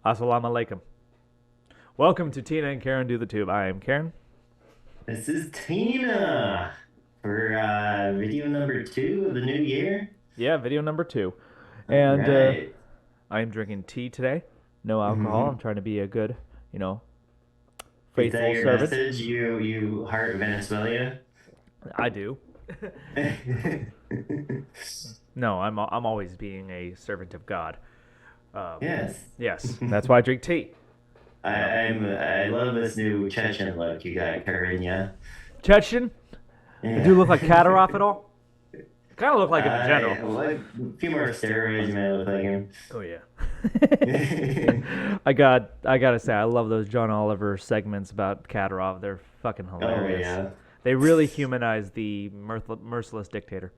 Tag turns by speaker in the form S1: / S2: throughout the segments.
S1: Assalamu alaikum. Welcome to Tina and Karen Do the Tube. I am Karen.
S2: This is Tina for video number 2 of the new year.
S1: Yeah, video number 2.
S2: All
S1: And
S2: right.
S1: I am drinking tea today. No alcohol. I'm
S2: Mhm.
S1: trying to be a good,
S2: Is that
S1: faithful
S2: your
S1: servant.
S2: message? You heart Venezuela?
S1: I do. No, I'm always being a servant of God.
S2: Yes.
S1: Yes, that's why I drink tea.
S2: I love this new Chechen look you got, Karinya.
S1: Chechen, do you
S2: Yeah.
S1: look like Katarov at all? Kind of look like him in general.
S2: Like a few more steroids, you might look like him.
S1: Oh yeah. I gotta say, I love those John Oliver segments about Kadyrov. They're fucking
S2: Oh
S1: hilarious.
S2: yeah.
S1: They really humanize the merciless dictator.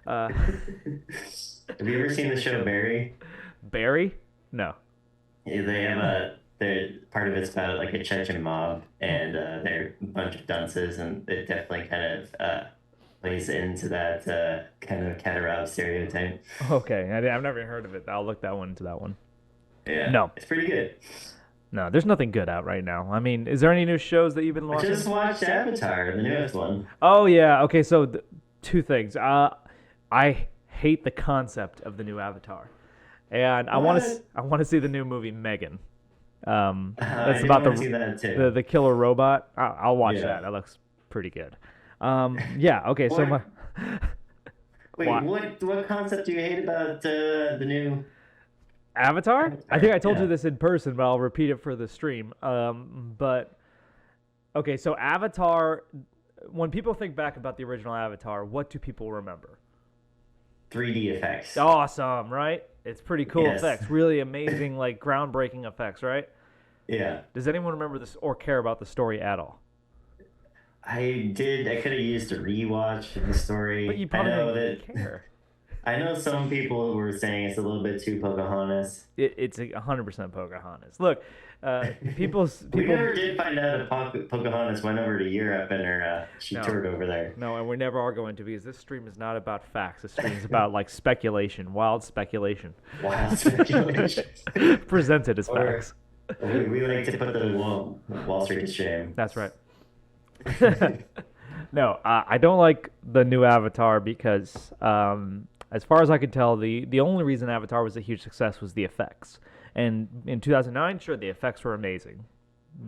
S1: Uh,
S2: Have you ever seen the show Barry?
S1: Barry? No.
S2: Yeah, they have they're part of it's about like a Chechen mob, and they're a bunch of dunces, and it definitely kind of plays into that kind of Katarab stereotype.
S1: Okay, I've never heard of it. I'll look that one into that one.
S2: Yeah,
S1: No,
S2: it's pretty good.
S1: no, there's nothing good out right now. I mean, is there any new shows that you've been
S2: I
S1: watching?
S2: just watched Avatar, the newest one.
S1: Oh yeah. Okay, so two things. I hate the concept of the new Avatar, and
S2: What?
S1: I want to see the new movie Megan.
S2: I
S1: That's
S2: do
S1: about
S2: want to see that too.
S1: the killer robot. I'll watch
S2: Yeah.
S1: that. That looks pretty good. Yeah. Okay. So my
S2: What? Wait,
S1: what
S2: what concept do you hate about the new
S1: Avatar? I think
S2: Avatar?
S1: I told you
S2: Yeah.
S1: this in person, but I'll repeat it for the stream. But okay. So Avatar. When people think back about the original Avatar, what do people remember?
S2: 3D effects.
S1: Awesome, right? It's pretty cool
S2: Yes.
S1: effects. Really amazing, like groundbreaking effects, right?
S2: Yeah.
S1: Does anyone remember this or care about the story at all?
S2: I did. I could have used a rewatch of the
S1: But
S2: story.
S1: you
S2: I
S1: probably
S2: know
S1: don't
S2: that.
S1: care.
S2: I know some people were saying it's a little bit too Pocahontas.
S1: It's 100% Pocahontas. Look, people's
S2: We
S1: people.
S2: never did find out if Pocahontas went over to Europe and she
S1: No,
S2: toured over there.
S1: no, and we never are going to because this stream is not about facts. This stream is about like speculation, wild speculation,
S2: Wild speculation.
S1: presented as
S2: Or
S1: facts.
S2: we like to put the Wall Street to shame.
S1: That's right. No, I don't like the new Avatar because, as far as I can tell, the only reason Avatar was a huge success was the effects. And in 2009, sure, the effects were amazing.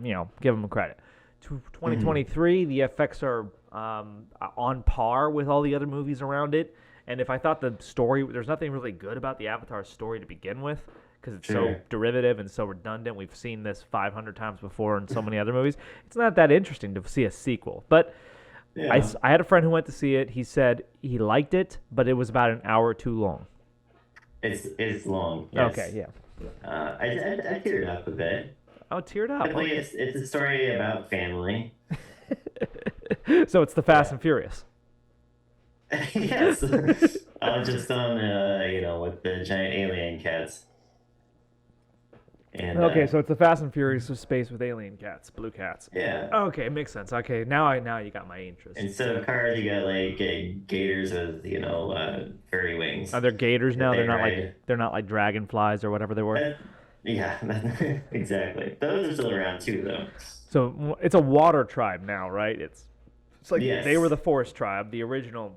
S1: Give them credit.
S2: Mhm.
S1: 2023, the effects are on par with all the other movies around it. And if I thought the story, there's nothing really good about the Avatar story to begin with because it's so
S2: Sure.
S1: derivative and so redundant. We've seen this 500 times before in so many other movies. It's not that interesting to see a sequel. But
S2: Yeah.
S1: I had a friend who went to see it. He said he liked it, but it was about an hour too long.
S2: It's long.
S1: Okay,
S2: Yes.
S1: yeah.
S2: I teared up a bit.
S1: Oh, teared up.
S2: Definitely,
S1: Okay.
S2: it's a story about family.
S1: So it's the Fast
S2: Yeah.
S1: and Furious.
S2: Yes. I'm just on, with the giant alien cats. And
S1: Okay, so it's the Fast and Furious of space with alien cats, blue cats.
S2: yeah,
S1: Okay, makes sense. Okay, now you got my interest.
S2: instead of cars, you got like gators with furry wings.
S1: Are there gators now?
S2: They ride.
S1: They're not like dragonflies or whatever they were.
S2: Yeah, exactly. Those are still around too, though.
S1: So it's a water tribe now, right? It's like they were
S2: Yes.
S1: the forest tribe, the original.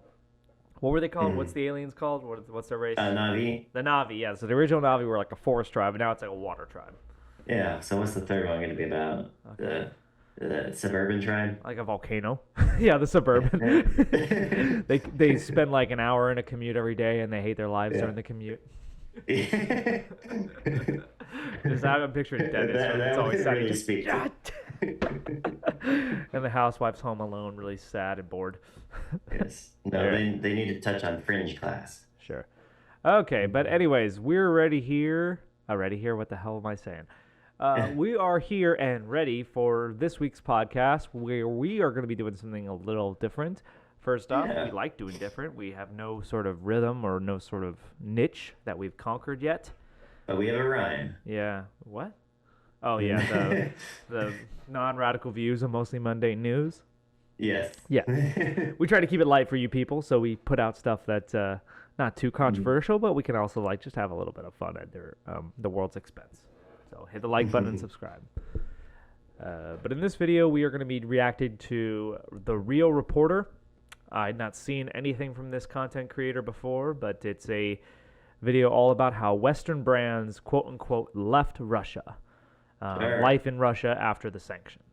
S1: What were they called? What's
S2: Mhm.
S1: the aliens called? What's their race?
S2: Navi.
S1: The Navi, yeah. So the original Navi were like a forest tribe, and now it's like a water tribe,
S2: Yeah. So what's the third one going to be about?
S1: Okay.
S2: The suburban tribe.
S1: like a volcano. Yeah, the suburban. They spend like an hour in a commute every day, and they hate their lives
S2: Yeah.
S1: during the commute.
S2: that
S1: Just I'm picturing Dennis. It's
S2: that
S1: always
S2: would
S1: sad.
S2: really
S1: Just,
S2: speak
S1: "Yeah."
S2: to.
S1: And the housewife's home alone, really sad and bored.
S2: Yes. No,
S1: Yeah.
S2: they need to touch on fringe class.
S1: Sure. Okay, but anyways, we're ready here. Ready here? What the hell am I saying? We are here and ready for this week's podcast where we are going to be doing something a little different. First off,
S2: Yeah.
S1: we like doing different. We have no sort of rhythm or no sort of niche that we've conquered yet.
S2: But we have a rhyme.
S1: Yeah. What? Oh, yeah. The non-radical views of mostly mundane news.
S2: Yes.
S1: Yeah. We try to keep it light for you people, so we put out stuff that's not too controversial, but we can also like just have a little bit of fun at the world's expense. So So hit the like button and subscribe. But in this video, we are going to be reacting to The Real Reporter. I had not seen anything from this content creator before, but it's a video all about how Western brands, quote unquote, left Russia. Life in Russia after the sanctions.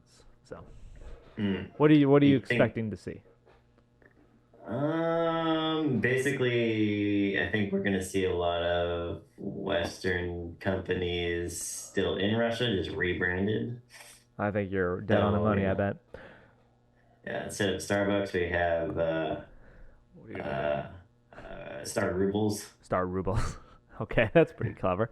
S1: So, what are you expecting to see?
S2: Basically, I think we're gonna see a lot of Western companies still in Russia, just rebranded.
S1: I think you're dead on the money.
S2: yeah.
S1: I bet.
S2: Yeah, instead of Starbucks, we have Star Rubles.
S1: Star Rubles. Okay, that's pretty clever.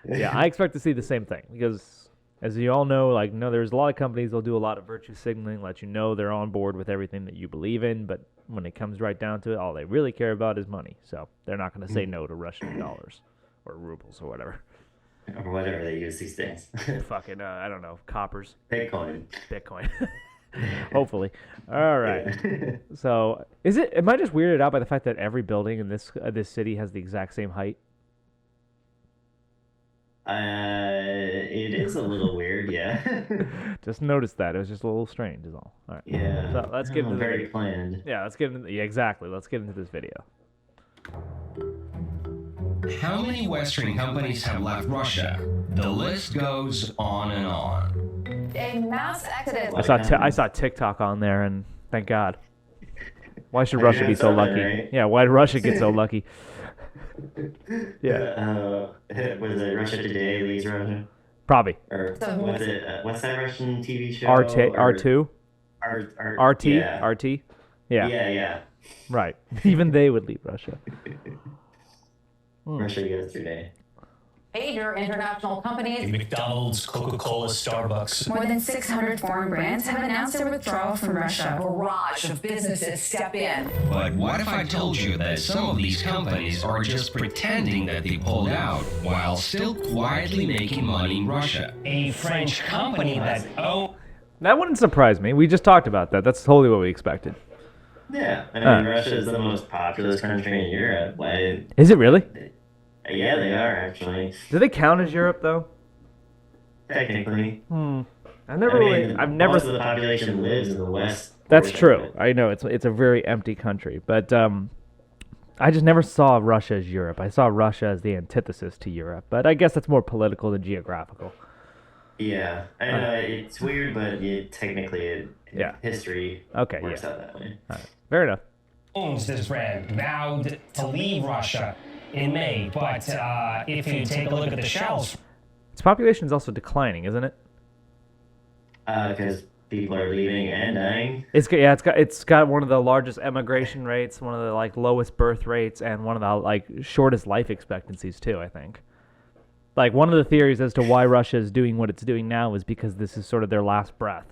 S1: Yeah, I expect to see the same thing because, as you all know, there's a lot of companies that'll do a lot of virtue signaling, let you know they're on board with everything that you believe in, but when it comes right down to it, all they really care about is money. So they're not going to say no to Russian dollars or rubles or whatever.
S2: Or whatever they use these days.
S1: Fucking, I don't know, coppers.
S2: Bitcoin.
S1: Hopefully. All right. So, am I just weirded out by the fact that every building in this city has the exact same height?
S2: It is a little weird, yeah.
S1: Just noticed that. It was just a little strange is all. All right.
S2: Yeah.
S1: So let's get into
S2: very planned.
S1: Yeah, let's get into exactly. Let's get into this video.
S3: How many Western companies have left Russia? The list goes on and on.
S4: A mass exodus.
S1: I saw TikTok on there, and thank God. Why should Russia be so lucky?
S2: Right?
S1: Yeah, why did Russia get so lucky?
S2: Yeah. Was it Russia Today leads Russia?
S1: Probably.
S2: Or was it? What's that Russian TV show?
S1: R2? RT?
S2: Yeah.
S1: RT? Yeah.
S2: Yeah.
S1: Right. Even they would leave Russia.
S2: Russia yesterday.
S4: Major international companies.
S5: McDonald's, Coca-Cola, Starbucks.
S4: More than 600 foreign brands have announced their withdrawal from Russia. A barrage of businesses step in.
S3: But what if I told you that some of these companies are just pretending that they pulled out while still quietly making money in Russia?
S5: A French company that
S1: That wouldn't surprise me. We just talked about that. That's totally what we expected.
S2: Yeah, I mean, Russia is the most populous country in Europe. Why?
S1: Is it really?
S2: Yeah, they are actually.
S1: Do they count as Europe though?
S2: Technically.
S1: I've never.
S2: Most of the population lives in the west.
S1: That's true. I know it's a very empty country, but I just never saw Russia as Europe. I saw Russia as the antithesis to Europe, but I guess that's more political than geographical.
S2: Yeah, I know it's weird, but history works out that way.
S1: Fair enough.
S5: owns this brand vowed to leave Russia in May, but if you take a look at the shelves,
S1: Its population is also declining, isn't it?
S2: Because people are leaving and dying.
S1: It's got one of the largest emigration rates, one of the lowest birth rates, and one of the shortest life expectancies too, I think. One of the theories as to why Russia is doing what it's doing now is because this is sort of their last breath.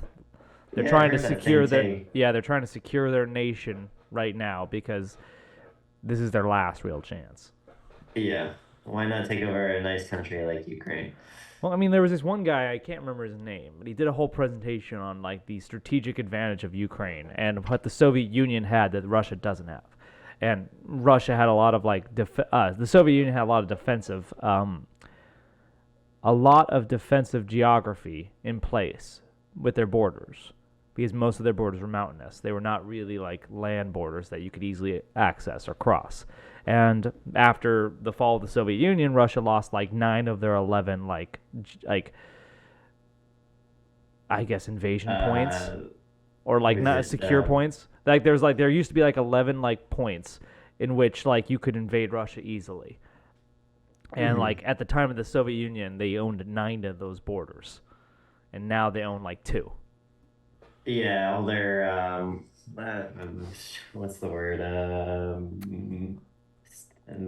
S1: They're trying to secure they're trying to secure their nation right now because this is their last real chance.
S2: Yeah. Why not take over a nice country like Ukraine?
S1: Well, I mean, there was this one guy, I can't remember his name, but he did a whole presentation on the strategic advantage of Ukraine and what the Soviet Union had that Russia doesn't have. And Russia had a lot of the Soviet Union had a lot of defensive geography in place with their borders because most of their borders were mountainous. They were not really land borders that you could easily access or cross. And after the fall of the Soviet Union, Russia lost 9 of their 11 I guess invasion points or not secure points. There used to be 11 points in which you could invade Russia easily. And at the time of the Soviet Union, they owned 9 of those borders, and now they own 2.
S2: Yeah, all their what's the word?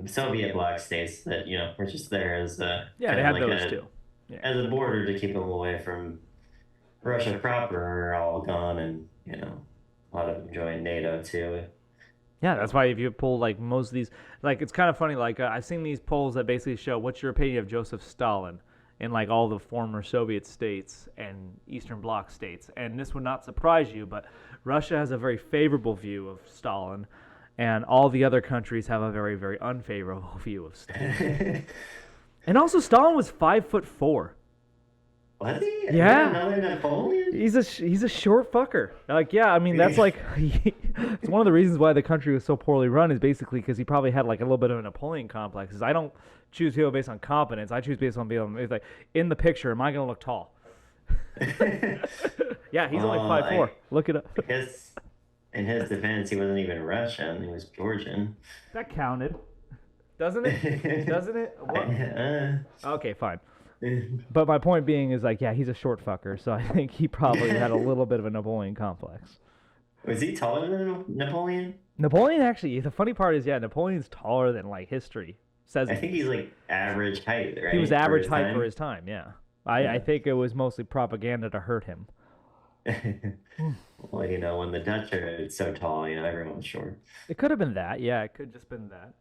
S2: Soviet bloc states that were just there as
S1: they have those too. Yeah.
S2: As a border to keep them away from Russia proper are all gone, and a lot of them joined NATO too.
S1: Yeah, that's why if you pull most of these, it's kind of funny. I've seen these polls that basically show what's your opinion of Joseph Stalin in all the former Soviet states and Eastern Bloc states. And this would not surprise you, but Russia has a very favorable view of Stalin, and all the other countries have a very, very unfavorable view of Stalin. And also, Stalin was 5'4".
S2: Was he? Is
S1: Yeah.
S2: there another Napoleon?
S1: He's a short fucker. Like, yeah, I mean that's like it's one of the reasons why the country was so poorly run is basically because he probably had like a little bit of a Napoleon complex. Is I don't choose people based on competence. I choose based on being it's like in the picture. Am I gonna look tall? Yeah, he's only 5'4". Look it up.
S2: Because in his defense, he wasn't even Russian. He was Georgian.
S1: That counted, doesn't it? Doesn't it? What? Okay, fine. But my point being is like, yeah, he's a short fucker, so I think he probably had a little bit of a Napoleon complex.
S2: Was he taller than Napoleon?
S1: Napoleon actually, the funny part is, yeah, Napoleon's taller than like history says.
S2: I think he's like average height, right?
S1: He was average height
S2: time?
S1: for his time, yeah. I think it was mostly propaganda to hurt him.
S2: Well, you know, when the Dutch are so tall, you know, everyone's short.
S1: It could have been that, yeah, it could have just been that.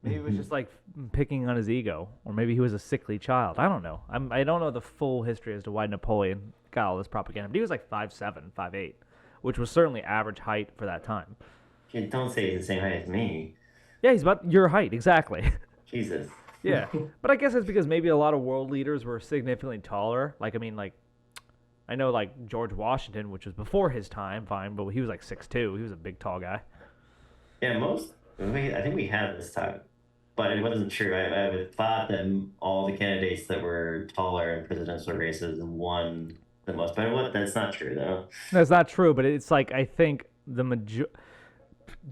S1: Maybe it was just like picking on his ego, or maybe he was a sickly child. I don't know. I don't know the full history as to why Napoleon got all this propaganda. But he was like 5'7", 5'8", which was certainly average height for that time.
S2: Don't say he's the same height as me.
S1: Yeah, he's about your height, exactly.
S2: Jesus.
S1: Yeah, but I guess it's because maybe a lot of world leaders were significantly taller. Like, I mean, like, I know like George Washington, which was before his time, fine, but he was like 6'2". He was a big, tall guy.
S2: Yeah, I think we had this talk, but it wasn't true. I would thought that all the candidates that were taller in presidential races won the most. But that's not true, though.
S1: That's not true, but it's like I think the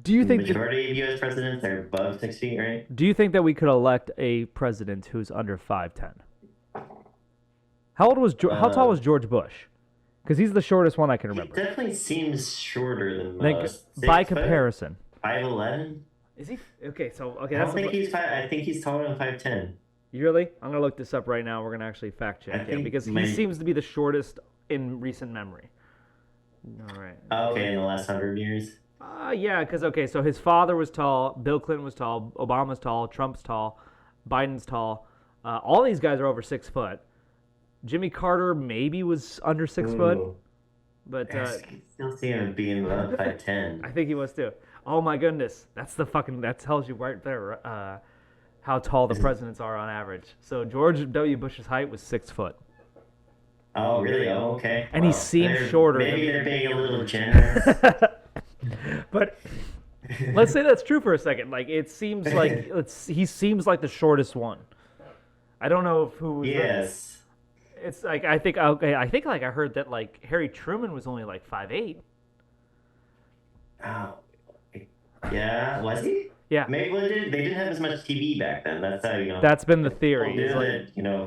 S1: Do you think
S2: the majority of U.S. presidents are above 6 feet, right?
S1: Do you think that we could elect a president who's under 5'10"? How tall was George Bush? Because he's the shortest one I can remember.
S2: He definitely seems shorter than
S1: Like,
S2: most.
S1: by comparison.
S2: 5'11"?
S1: Is he? Okay, so
S2: I don't think he's I think he's taller than 5'10".
S1: You really? I'm gonna look this up right now. We're gonna actually fact check him because he seems to be the shortest in recent memory. All right.
S2: Okay, in the last 100 years.
S1: Yeah, because so his father was tall, Bill Clinton was tall, Obama's tall, Trump's tall, Biden's tall. All these guys are over 6 foot. Jimmy Carter maybe was under 6 foot, but
S2: I still see him being above 5'10".
S1: I think he was too. Oh my goodness, that tells you right there how tall the presidents are on average. So George W. Bush's height was 6 foot.
S2: Oh really? Oh, okay.
S1: And he seemed shorter.
S2: Maybe they're being a little generous.
S1: But let's say that's true for a second. Like it seems like he seems like the shortest one. I don't know who.
S2: Yes.
S1: It's like I think like I heard that like Harry Truman was only like 5'8".
S2: Oh. Yeah, was he?
S1: Yeah.
S2: Maybe they didn't have as much TV back then. That's how
S1: That's been the theory.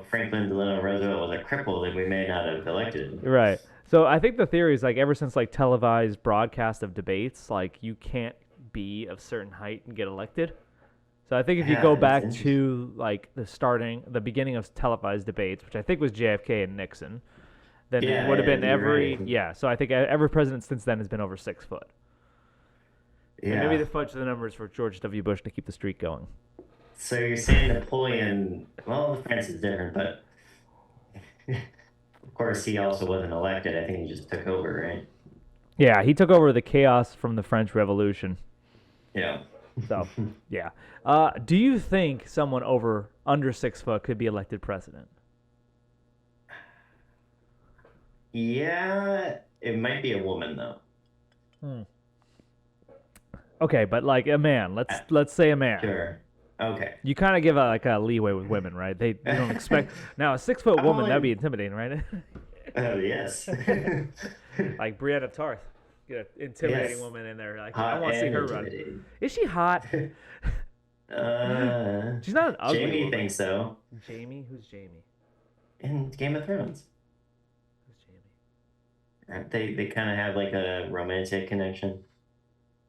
S2: Franklin Delano Roosevelt was a cripple that we may not have elected.
S1: Right. So I think the theory is like ever since like televised broadcast of debates, like you can't be of certain height and get elected. So I think if you go back to like the beginning of televised debates, which I think was JFK and Nixon, then it would have been So I think every president since then has been over 6 foot. Yeah. And maybe they fudged the numbers for George W. Bush to keep the streak going.
S2: So you're saying Napoleon? Well, France is different, but of course he also wasn't elected. I think he just took over, right?
S1: Yeah, he took over the chaos from the French Revolution.
S2: Yeah.
S1: So, yeah. Do you think someone under 6 foot could be elected president?
S2: Yeah, it might be a woman though.
S1: Okay, but like a man. Let's say a man.
S2: Sure. Okay.
S1: You kind of give a leeway with women, right? They don't expect now a 6 foot woman. That'd be intimidating, right?
S2: Oh yes.
S1: Like Brianna Tarth, get an intimidating woman in there. Like I want to see her run. Is she hot? She's not an ugly
S2: Jamie
S1: woman.
S2: thinks so.
S1: Jamie? Who's Jamie?
S2: In Game of Thrones.
S1: Who's Jamie?
S2: They kind of have like a romantic connection.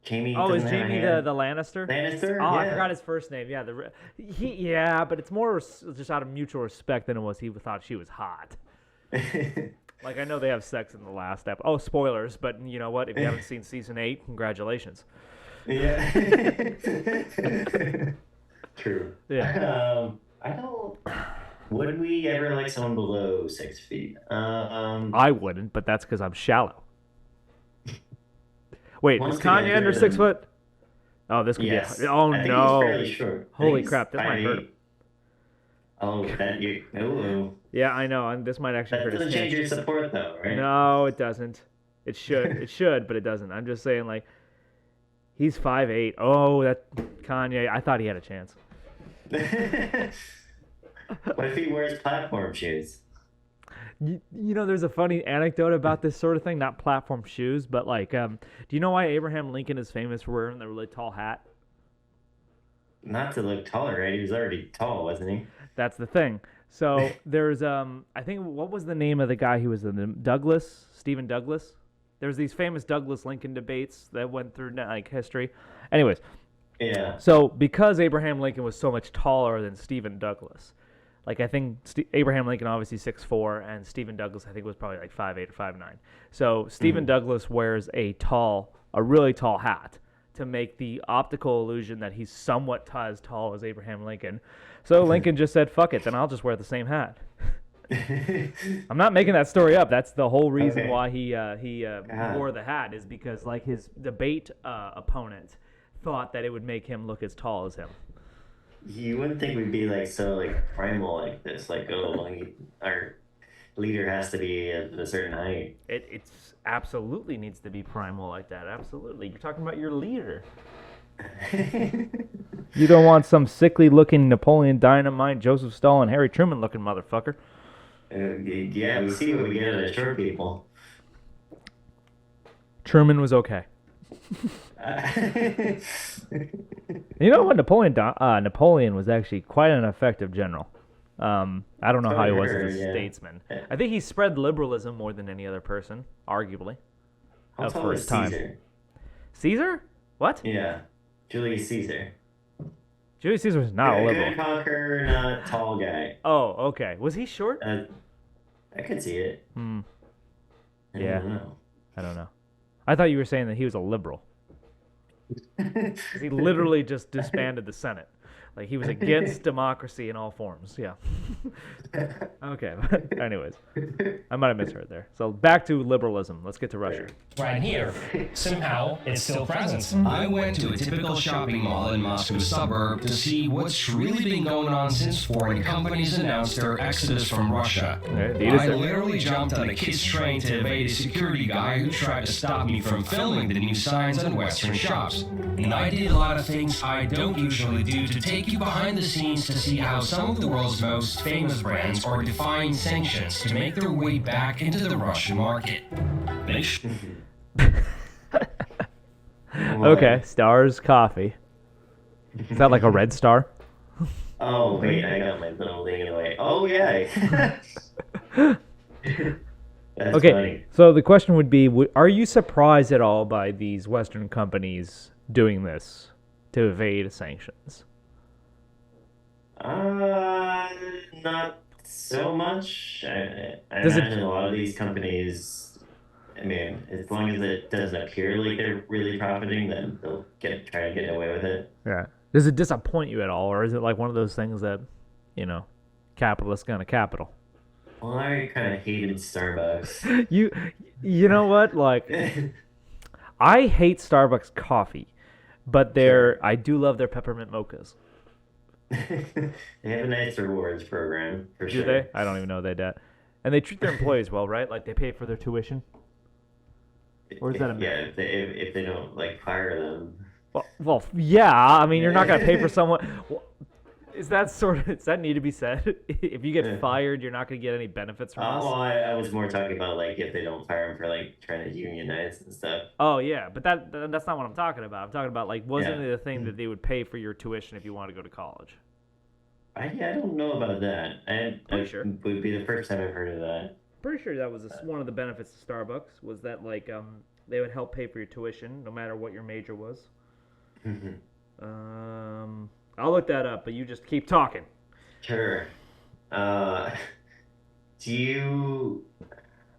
S2: Jamie.
S1: Oh, is Jamie the Lannister?
S2: Lannister.
S1: Oh,
S2: yeah.
S1: I forgot his first name. Yeah, but it's more just out of mutual respect than it was he thought she was hot. Like I know they have sex in the last episode. Oh, spoilers! But you know what? If you haven't seen season 8, congratulations.
S2: Yeah. True.
S1: Yeah.
S2: I don't. Would we ever like someone below 6 feet?
S1: I wouldn't, but that's because I'm shallow. Wait, is Kanye under 6 foot? Oh, this could be. Oh
S2: I think
S1: no!
S2: he's fairly short.
S1: Holy crap! This might hurt him.
S2: Oh, that you. Ooh.
S1: Yeah, I know. This might actually
S2: That
S1: hurt his
S2: doesn't change
S1: chance.
S2: your support, though, right?
S1: No, it doesn't. It should. It should, but it doesn't. I'm just saying, like, he's 5'8". Oh, that Kanye. I thought he had a chance.
S2: What if he wears platform shoes?
S1: You know, there's a funny anecdote about this sort of thing. Not platform shoes, but like, do you know why Abraham Lincoln is famous for wearing the really tall hat?
S2: Not to look taller, right? He was already tall, wasn't he?
S1: That's the thing. So there's I think what was the name of the guy who was in the Douglas, Stephen Douglas? There's these famous Douglas Lincoln debates that went through like history. Anyways,
S2: Yeah.
S1: so because Abraham Lincoln was so much taller than Stephen Douglas, like I think Abraham Lincoln obviously 6'4", and Stephen Douglas I think was probably like 5'8" or 5'9". So Stephen Douglas wears a really tall hat to make the optical illusion that he's somewhat as tall as Abraham Lincoln. So Lincoln just said, "Fuck it, then I'll just wear the same hat." I'm not making that story up. That's the whole reason why he wore the hat, is because like his debate opponent thought that it would make him look as tall as him.
S2: You wouldn't think we'd be like so like primal like this, like our leader has to be at a certain height.
S1: It's absolutely needs to be primal like that. Absolutely. You're talking about your leader. You don't want some sickly looking Napoleon Dynamite, Joseph Stalin, Harry Truman looking motherfucker.
S2: Yeah, we see what we get out of short people.
S1: Truman was okay. You know what? Napoleon was actually quite an effective general. I don't know how he was as a statesman. I think he spread liberalism more than any other person, arguably.
S2: How tall was Caesar?
S1: Caesar? What?
S2: Yeah, Julius Caesar.
S1: Julius Caesar was not a liberal.
S2: Good conqueror, not tall guy.
S1: Oh, okay. Was he short?
S2: I could see it.
S1: Yeah.
S2: I don't know.
S1: I thought you were saying that he was a liberal. He literally just disbanded the Senate. Like, he was against democracy in all forms. Yeah. Okay. Anyways, I might have misheard there. So back to liberalism. Let's get to Russia.
S5: Right here, somehow it's still present.
S3: I went to a typical shopping mall in Moscow suburb to see what's really been going on since foreign companies announced their exodus from Russia. I literally jumped on a kid's train to evade a security guy who tried to stop me from filming the new signs on Western shops. And I did a lot of things I don't usually do to take you behind the scenes to see how some of the world's most famous brands are defying sanctions to make their way back into the Russian market.
S1: Okay, Stars Coffee. Is that like a red star?
S2: Oh, wait, I got my little thing away. Oh, yeah. That's
S1: okay,
S2: funny.
S1: so the question would be, are you surprised at all by these Western companies doing this to evade sanctions?
S2: Not so much. I imagine a lot of these companies, I mean, as long as it doesn't appear like they're really profiting, then they'll try to get away with it.
S1: Yeah. Does it disappoint you at all, or is it like one of those things that, you know, capitalists gonna capital?
S2: Well, I kind of hated Starbucks.
S1: You know what? Like, I hate Starbucks coffee, but I do love their peppermint mochas.
S2: They have a nice rewards program, for sure.
S1: Do they? I don't even know they did. And they treat their employees well, right? Like, they pay for their tuition? Or is that a myth?
S2: Yeah, if they don't, like, fire them.
S1: Well, yeah. I mean, you're not going to pay for someone... Well, does that need to be said? If you get fired, you're not going to get any benefits from us?
S2: Well, I was more talking about, like, if they don't fire them for, like, trying to unionize and stuff.
S1: Oh, yeah. But that's not what I'm talking about. I'm talking about, like, wasn't it a thing that they would pay for your tuition if you want to go to college?
S2: I don't know about that.
S1: Pretty sure.
S2: It would be the first time I've heard of that.
S1: Pretty sure that was one of the benefits of Starbucks, was that, like, they would help pay for your tuition no matter what your major was. I'll look that up, but you just keep talking.
S2: Sure. Do you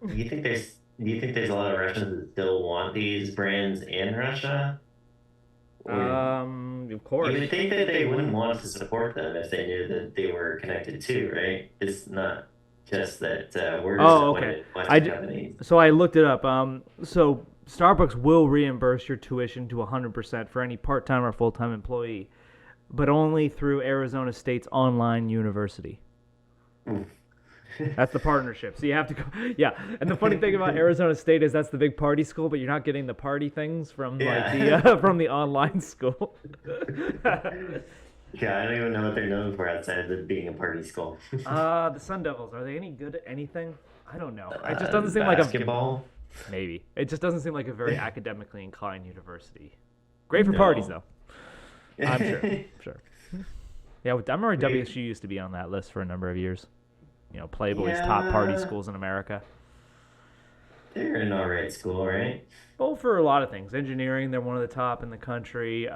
S2: think there's a lot of Russians that still want these brands in Russia?
S1: Of course.
S2: You would think that they wouldn't want to support them if they knew that they were connected too, right? It's not just that we're disappointed in Western companies.
S1: So I looked it up. So Starbucks will reimburse your tuition to 100% for any part-time or full-time employee, but only through Arizona State's online university. That's the partnership. So you have to go. Yeah, and the funny thing about Arizona State is that's the big party school, but you're not getting the party things from from the online school.
S2: Yeah, I don't even know what they're known for outside of being a party school.
S1: The Sun Devils, are they any good at anything? I don't know. It just doesn't seem like
S2: basketball.
S1: Maybe. It just doesn't seem like a very academically inclined university. Great for parties, though. I'm sure. Yeah, I remember WSU used to be on that list for a number of years. Playboy's top party schools in America.
S2: They're an alright school, right?
S1: Well, for a lot of things. Engineering, they're one of the top in the country.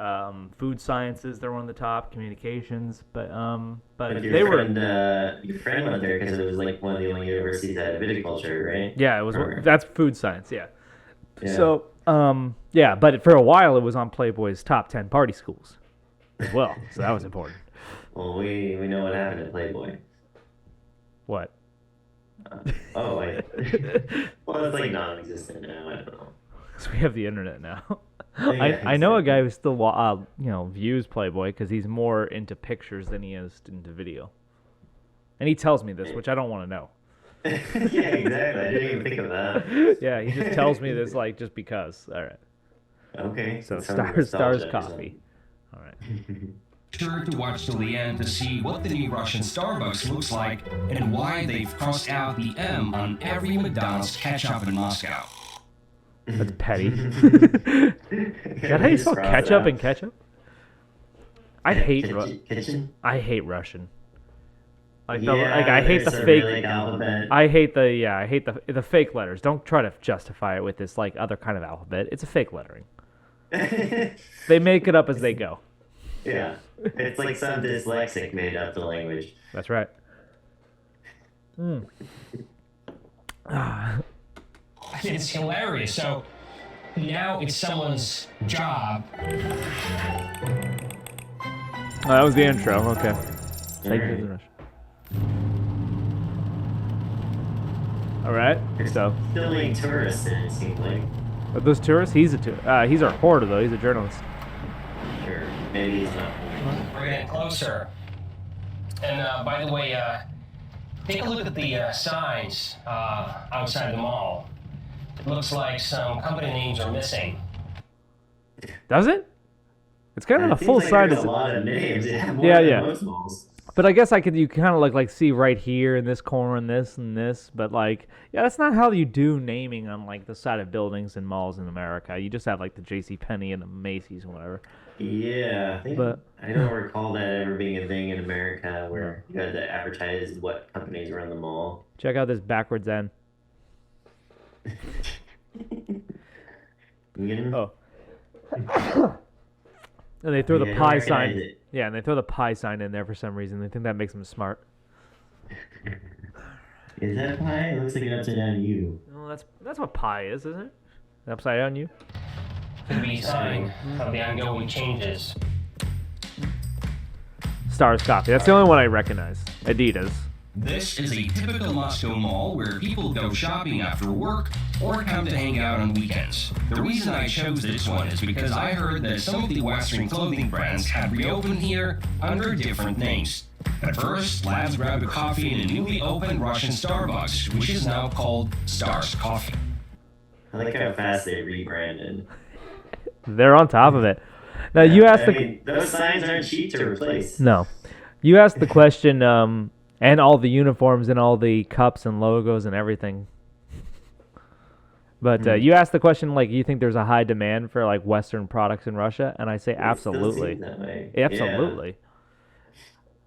S1: Food sciences, they're one of the top. Communications, but
S2: your friend went there because it was like one of the only universities that had viticulture, right?
S1: Yeah, it was. That's food science. Yeah. So, but for a while it was on Playboy's top 10 party schools as well. So that was important.
S2: Well, we know what happened at Playboy.
S1: What?
S2: Well, it's like non-existent now. I don't know.
S1: Because we have the internet now.
S2: Yeah,
S1: I know a guy who still views Playboy because he's more into pictures than he is into video, and he tells me this, which I don't want to know.
S2: Yeah, exactly. I didn't even think of that.
S1: Yeah, he just tells me this just because. All right.
S2: Okay.
S1: So Stars Coffee. All right.
S3: Sure to watch till the end to see what the new Russian Starbucks looks like and why they've crossed out the M on every McDonald's ketchup in Moscow.
S1: That's petty. Is that how you spell ketchup and ketchup? I hate I hate Russian. I hate the fake.
S2: Really alphabet.
S1: I hate the fake letters. Don't try to justify it with this other kind of alphabet. It's a fake lettering. They make it up as they go.
S2: Yeah, it's like some dyslexic made up the language.
S1: That's right.
S5: It's hilarious. So now it's someone's job.
S1: Oh, that was the intro. Okay. All right. So.
S2: Still being tourists, it seems like.
S1: Are those tourists? He's a reporter though. He's a journalist.
S2: Sure. Maybe he's not.
S5: We're getting closer. And by the way, take a look at the signs outside the mall. It looks like some company names are missing.
S1: Does it? It's kind of a full sign.
S2: There's a lot of names. Yeah. Most malls.
S1: But I guess you kind of like see right here in this corner and this, but that's not how you do naming on the side of buildings and malls in America. You just have the JCPenney and the Macy's and whatever.
S2: Yeah, I don't recall that ever being a thing in America where you had to advertise what companies were in the mall.
S1: Check out this backwards N. Oh. And they throw the pi sign. Yeah, and they throw the pi sign in there for some reason. They think that makes them smart.
S2: Is that pi? It looks like an upside down U.
S1: No, that's what pi is, isn't it? An upside down U?
S5: Could be a sign of the ongoing changes.
S1: Stars Coffee. That's the only one I recognize. Adidas.
S3: This is a typical Moscow mall where people go shopping after work or come to hang out on weekends. The reason I chose this one is because I heard that some of the Western clothing brands have reopened here under different names. But first, let's grab a coffee in a newly opened Russian Starbucks, which is now called Stars Coffee.
S2: I like how fast they rebranded.
S1: They're on top of it. Now you asked
S2: those signs aren't cheap to replace.
S1: No, you asked the question. And all the uniforms and all the cups and logos and everything. But you asked the question, you think there's a high demand for, Western products in Russia? And I say absolutely.
S2: That way.
S1: Absolutely.
S2: Yeah.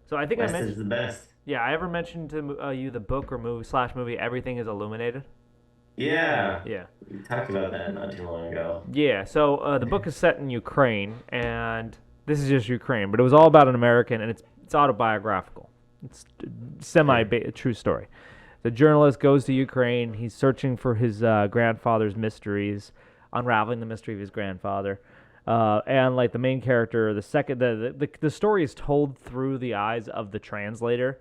S1: So I think
S2: West
S1: I mentioned...
S2: is the best.
S1: Yeah, I ever mentioned to you the book or movie, Everything is Illuminated?
S2: Yeah.
S1: Yeah.
S2: We talked about that not too long ago.
S1: Yeah, so the book is set in Ukraine, and this is just Ukraine, but it was all about an American, and it's autobiographical. It's semi-true story. The journalist goes to Ukraine. He's searching for his grandfather's mysteries, unraveling the mystery of his grandfather. And the main character, the story is told through the eyes of the translator,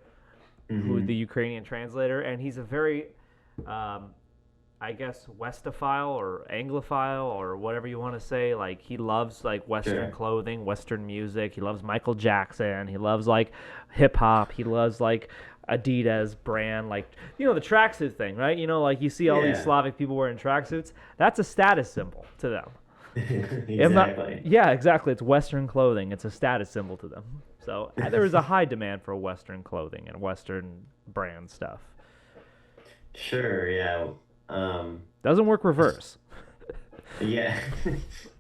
S1: who the Ukrainian translator, and he's a very I guess Westophile or Anglophile or whatever you want to say. Like he loves like Western clothing, Western music. He loves Michael Jackson. He loves like hip hop. He loves like Adidas brand, like the tracksuit thing, right? Like you see all these Slavic people wearing tracksuits. That's a status symbol to them.
S2: Exactly.
S1: Yeah, exactly. It's Western clothing. It's a status symbol to them. So there is a high demand for Western clothing and Western brand stuff.
S2: Sure. Yeah.
S1: Doesn't work reverse.
S2: Yeah.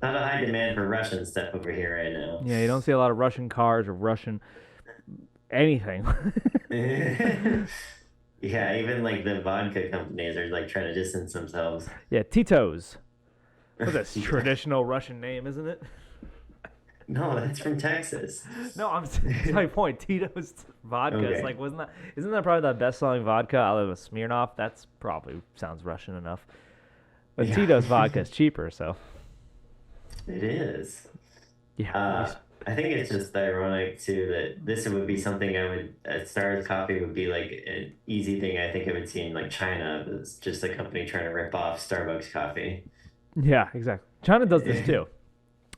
S2: Not a high demand for Russian stuff over here right now.
S1: Yeah, you don't see a lot of Russian cars or Russian anything.
S2: Yeah, even like the vodka companies are like trying to distance themselves.
S1: Yeah, Tito's. That's a traditional Russian name, isn't it?
S2: No, that's from Texas.
S1: No, that's my point. Tito's vodka.
S2: Okay.
S1: It's like, isn't that probably the best-selling vodka other than Smirnoff? That's probably sounds Russian enough. But
S2: Yeah.
S1: Tito's vodka is cheaper, so.
S2: It is.
S1: Yeah.
S2: I think it's just ironic too that this would be something Star's Coffee would be like an easy thing I think I would see in like China. It's just a company trying to rip off Starbucks coffee.
S1: Yeah, exactly. China does this too.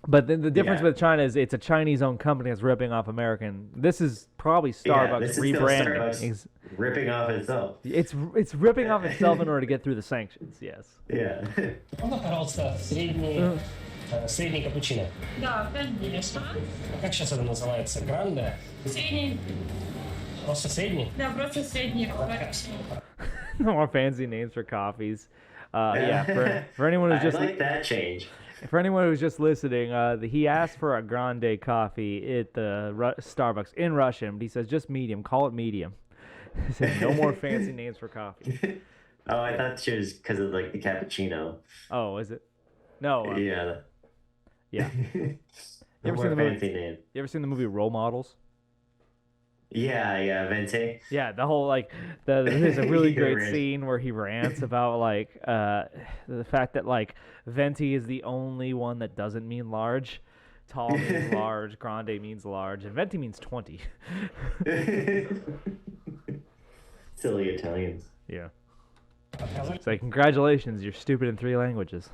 S1: But then the difference with China is it's a Chinese-owned company that's ripping off American. This is probably Starbucks
S2: this is still
S1: rebranding.
S2: Starbucks ripping off itself.
S1: It's ripping off itself in order to get through the sanctions. Yes.
S2: Yeah.
S5: Можно, пожалуйста, средний капучино?
S6: Да, 5 что?
S5: Как сейчас это называется? Гранде?
S6: Средний.
S5: Просто средний?
S6: Да, просто средний.
S1: No more fancy names for coffees. For anyone who's
S2: I
S1: just
S2: like that change.
S1: for anyone who's just listening, he asked for a grande coffee at the Starbucks in Russian, but he says just medium. Call it medium. He said no more fancy names for coffee.
S2: Oh, I thought she was because of like the cappuccino.
S1: Oh, is it? No.
S2: Yeah.
S1: Yeah.
S2: You
S1: ever seen the movie?
S2: fancy name?
S1: You ever seen the movie Role Models?
S2: Yeah, Vente.
S1: Yeah, the whole there's a really great
S2: Rant.
S1: scene where he rants about the fact that like venti is the only one that doesn't mean large. Tall means large, grande means large, and venti means 20.
S2: Silly Italians.
S1: Yeah. It's like congratulations, you're stupid in 3 languages.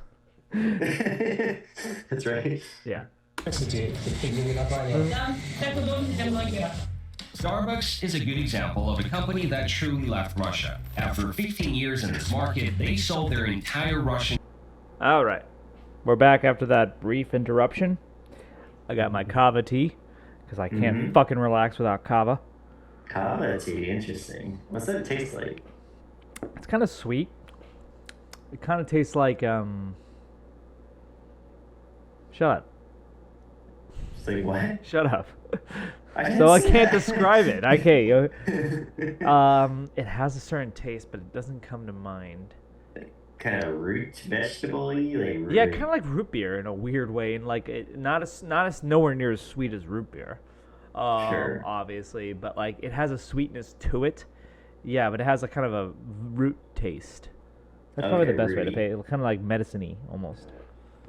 S2: That's right.
S1: Yeah.
S5: Кстати, такие названия.
S6: Да, так удобно для многих.
S3: Starbucks is a good example of a company that truly left Russia. After 15 years in this market, they sold their entire Russian.
S1: All right. We're back after that brief interruption. I got my kava tea because I can't fucking relax without kava.
S2: Kava tea, interesting. What's that taste like?
S1: It's kind of sweet. It kind of tastes like Shut up.
S2: It's like what?
S1: Shut up.
S2: didn't
S1: So I
S2: say
S1: can't
S2: that.
S1: describe it. Okay. It has a certain taste, but it doesn't come to mind.
S2: Kind of root vegetable-y, like root.
S1: Yeah, kind of like root beer in a weird way, and like not as nowhere near as sweet as root beer.
S2: Sure.
S1: Obviously, but like it has a sweetness to it. Yeah, but it has a kind of a root taste. That's probably the
S2: Okay,
S1: best way to
S2: rooty.
S1: pay it. Kind of like medicine-y almost.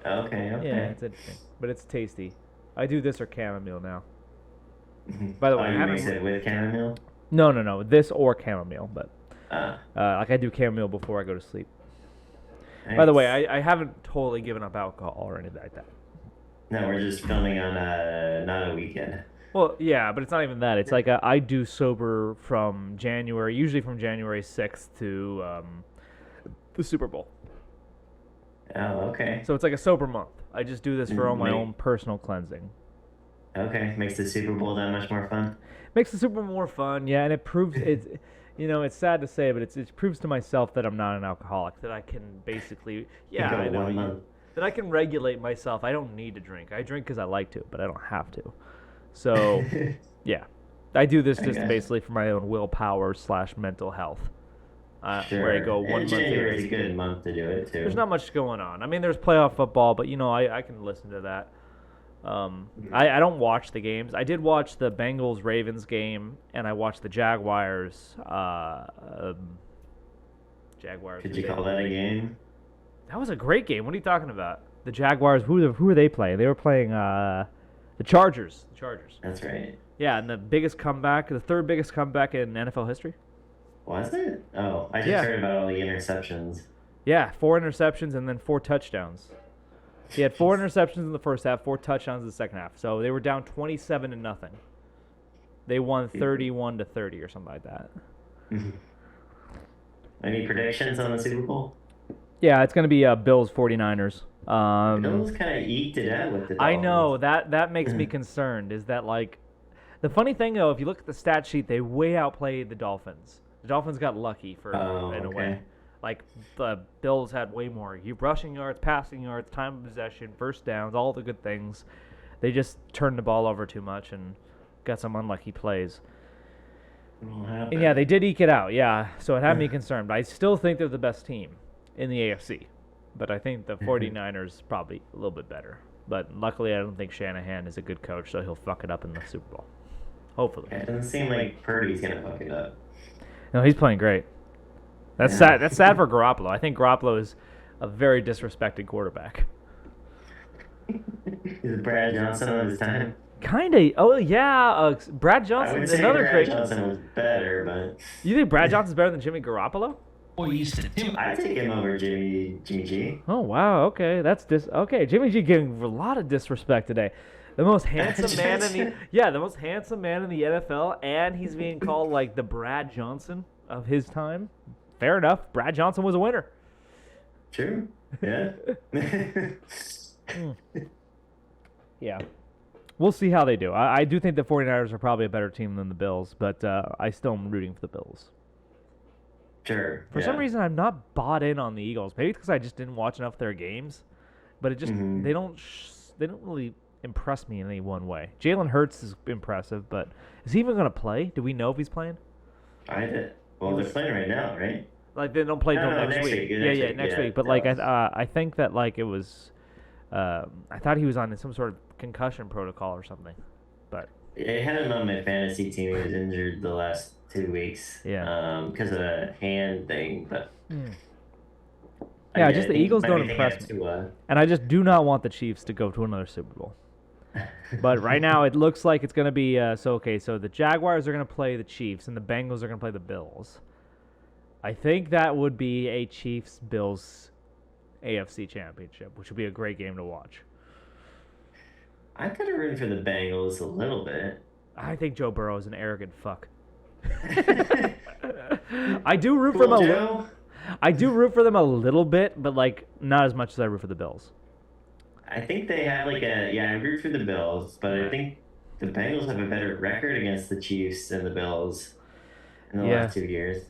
S2: Okay.
S1: Yeah, it's interesting, but it's tasty. I do this or chamomile now. By the way, I
S2: you
S1: haven't-
S2: mix it with chamomile?
S1: No, this or chamomile, but
S2: Uh,
S1: like I do chamomile before I go to sleep. By the way, I haven't totally given up alcohol or anything like that.
S2: No, we're just filming on not a weekend.
S1: Well, yeah, but it's not even that. It's like I do sober from January, usually from January 6th to the Super Bowl.
S2: Oh, okay.
S1: So it's like a sober month. I just do this for all my
S2: Make-
S1: own personal cleansing.
S2: Okay, makes the Super Bowl that much more fun.
S1: Makes the Super Bowl more fun, yeah, and it proves it's it's sad to say, but it proves to myself that I'm not an alcoholic. That I can basically, yeah,
S2: go
S1: I know,
S2: 1 month.
S1: that I can regulate myself. I don't need to drink. I drink because I like to, but I don't have to. So, yeah, I do this just
S2: Okay.
S1: basically for my own willpower / mental health. Where I go 1 month
S2: January is
S1: here.
S2: a good month to do it too.
S1: There's not much going on. I mean, there's playoff football, but I can listen to that. I don't watch the games. I did watch the Bengals Ravens game, and I watched the Jaguars. Jaguars.
S2: Could you call that a game?
S1: That was a great game. What are you talking about? The Jaguars. Who are they playing? They were playing the Chargers. The Chargers.
S2: That's right.
S1: Yeah, and the biggest comeback, the third biggest comeback in NFL history.
S2: Was it? Oh, I just
S1: Yeah.
S2: heard about all the interceptions.
S1: Yeah, 4 interceptions and then 4 touchdowns. He had 4 interceptions in the first half, 4 touchdowns in the second half. So they were down 27-0. They won 31-30 or something like that.
S2: Any predictions on the Super Bowl?
S1: Yeah, it's going to be Bills 49ers.
S2: Bills kind of eked it out with the Dolphins.
S1: I know that makes me concerned. Is that like the funny thing though? If you look at the stat sheet, they way outplayed the Dolphins. The Dolphins got lucky in a way. Like the Bills had way more rushing yards, passing yards, time of possession, first downs, all the good things. They just turned the ball over too much and got some unlucky plays. And yeah, they did eke it out. Yeah, so it had me concerned. But I still think they're the best team in the AFC. But I think the 49ers probably a little bit better. But luckily, I don't think Shanahan is a good coach, so he'll fuck it up in the Super Bowl. Hopefully.
S2: It doesn't seem like Purdy's gonna fuck it up.
S1: No, he's playing great. That's sad. That's sad for Garoppolo. I think Garoppolo is a very disrespected quarterback.
S2: Is Brad Johnson on his time?
S1: Kinda. Oh yeah, Brad
S2: I
S1: Johnson's
S2: would say
S1: another
S2: Brad
S1: great.
S2: Johnson was better, but
S1: You think Brad Johnson's better than Jimmy Garoppolo?
S2: I'd take him over Jimmy G.
S1: Oh wow. Okay, okay. Jimmy G getting a lot of disrespect today. The most handsome man in the most handsome man in the NFL, and he's being called like the Brad Johnson of his time. Fair enough. Brad Johnson was a winner.
S2: True. Yeah.
S1: Yeah. We'll see how they do. I do think the 49ers are probably a better team than the Bills, but I still am rooting for the Bills.
S2: Sure.
S1: For some reason, I'm not bought in on the Eagles. Maybe because I just didn't watch enough of their games, but it just they don't really impress me in any one way. Jalen Hurts is impressive, but is he even going to play? Do we know if he's playing?
S2: Well, they're playing right now, right?
S1: Like they don't play till next week. Next week. But like I think that like it was, I thought he was on some sort of concussion protocol or something, but
S2: I had him on my fantasy team. He was injured the last 2 weeks.
S1: Yeah.
S2: Because of a hand thing, but.
S1: Yeah, just the Eagles don't impress me, and I just do not want the Chiefs to go to another Super Bowl. But right now, it looks like it's going to be so the Jaguars are going to play the Chiefs, and the Bengals are going to play the Bills. I think that would be a Chiefs-Bills AFC Championship, which would be a great game to watch.
S2: I'm kind of rooting for the Bengals a little bit.
S1: I think Joe Burrow is an arrogant fuck. I do root for them I do root for them a little bit, but like not as much as I root for the Bills.
S2: I think they have I root for the Bills, but I think the Bengals have a better record against the Chiefs and the Bills in the last 2 years.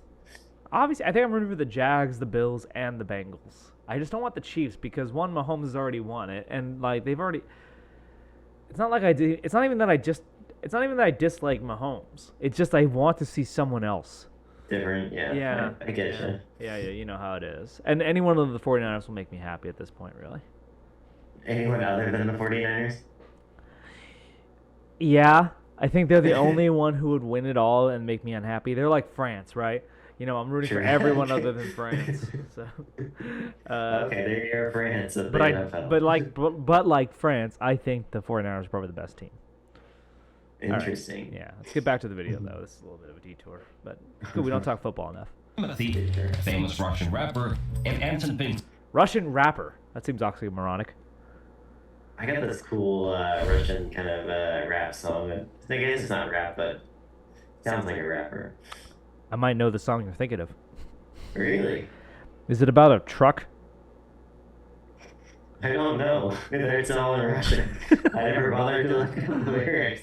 S1: Obviously, I think I'm rooting for the Jags, the Bills, and the Bengals. I just don't want the Chiefs because one, Mahomes has already won it, and like they've already. It's not like I do. It's not even that I dislike Mahomes. It's just I want to see someone else.
S2: Different, yeah. I get you.
S1: Yeah, you know how it is. And any one of the 49ers will make me happy at this point, really.
S2: Anyone other than the 49ers?
S1: Yeah, I think they're the only one who would win it all and make me unhappy. They're like France, right? You know, I'm rooting for everyone other than France. So,
S2: okay, there you are, France.
S1: But like France, I think the 49ers are probably the best team.
S2: Interesting.
S1: Right. Yeah, let's get back to the video though. This is a little bit of a detour, but good, we don't talk football enough.
S3: Famous Russian rapper and Anton Pink.
S1: Russian rapper. That seems oxymoronic.
S2: I got this cool Russian kind of rap song. I guess it's not rap, but sounds like a rapper.
S1: I might know the song you're thinking of.
S2: Really?
S1: Is it about a truck?
S2: I don't know. It's all in Russian. I never bothered to look at the lyrics.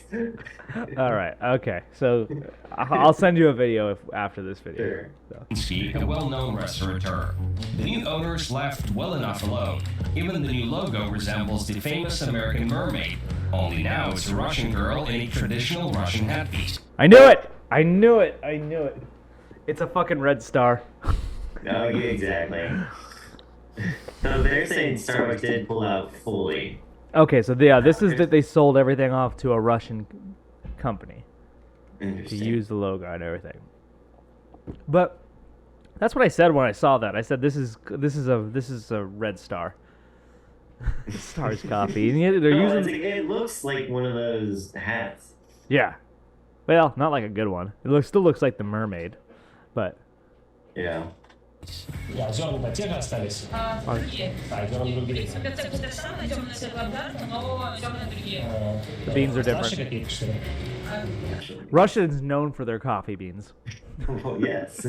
S1: All right. Okay. So I'll send you a video after this video.
S3: Sure. So. A well-known restaurateur. The new owners left well enough alone. Even the new logo resembles the famous American mermaid. Only now it's a Russian girl in a traditional Russian hatpiece.
S1: I knew it! I knew it! I knew it. It's a fucking red star.
S2: Oh, yeah, exactly. So they're saying Starbucks did pull out fully.
S1: Okay, so this is that they sold everything off to a Russian company to use the logo and everything. But that's what I said when I saw that. I said this is a red star. Star's coffee. And they're using.
S2: It looks like one of those hats.
S1: Yeah. Well, not like a good one. It still looks like the mermaid, but.
S2: Yeah.
S5: Зерна те же остались?
S6: Другие.
S5: Зерна другие.
S6: Это самая темная светлогарка, но зерна другие.
S1: The beans are
S5: Наши
S1: different.
S5: какие-то, что ли?
S1: Russia is known for their coffee beans.
S2: Well, yes.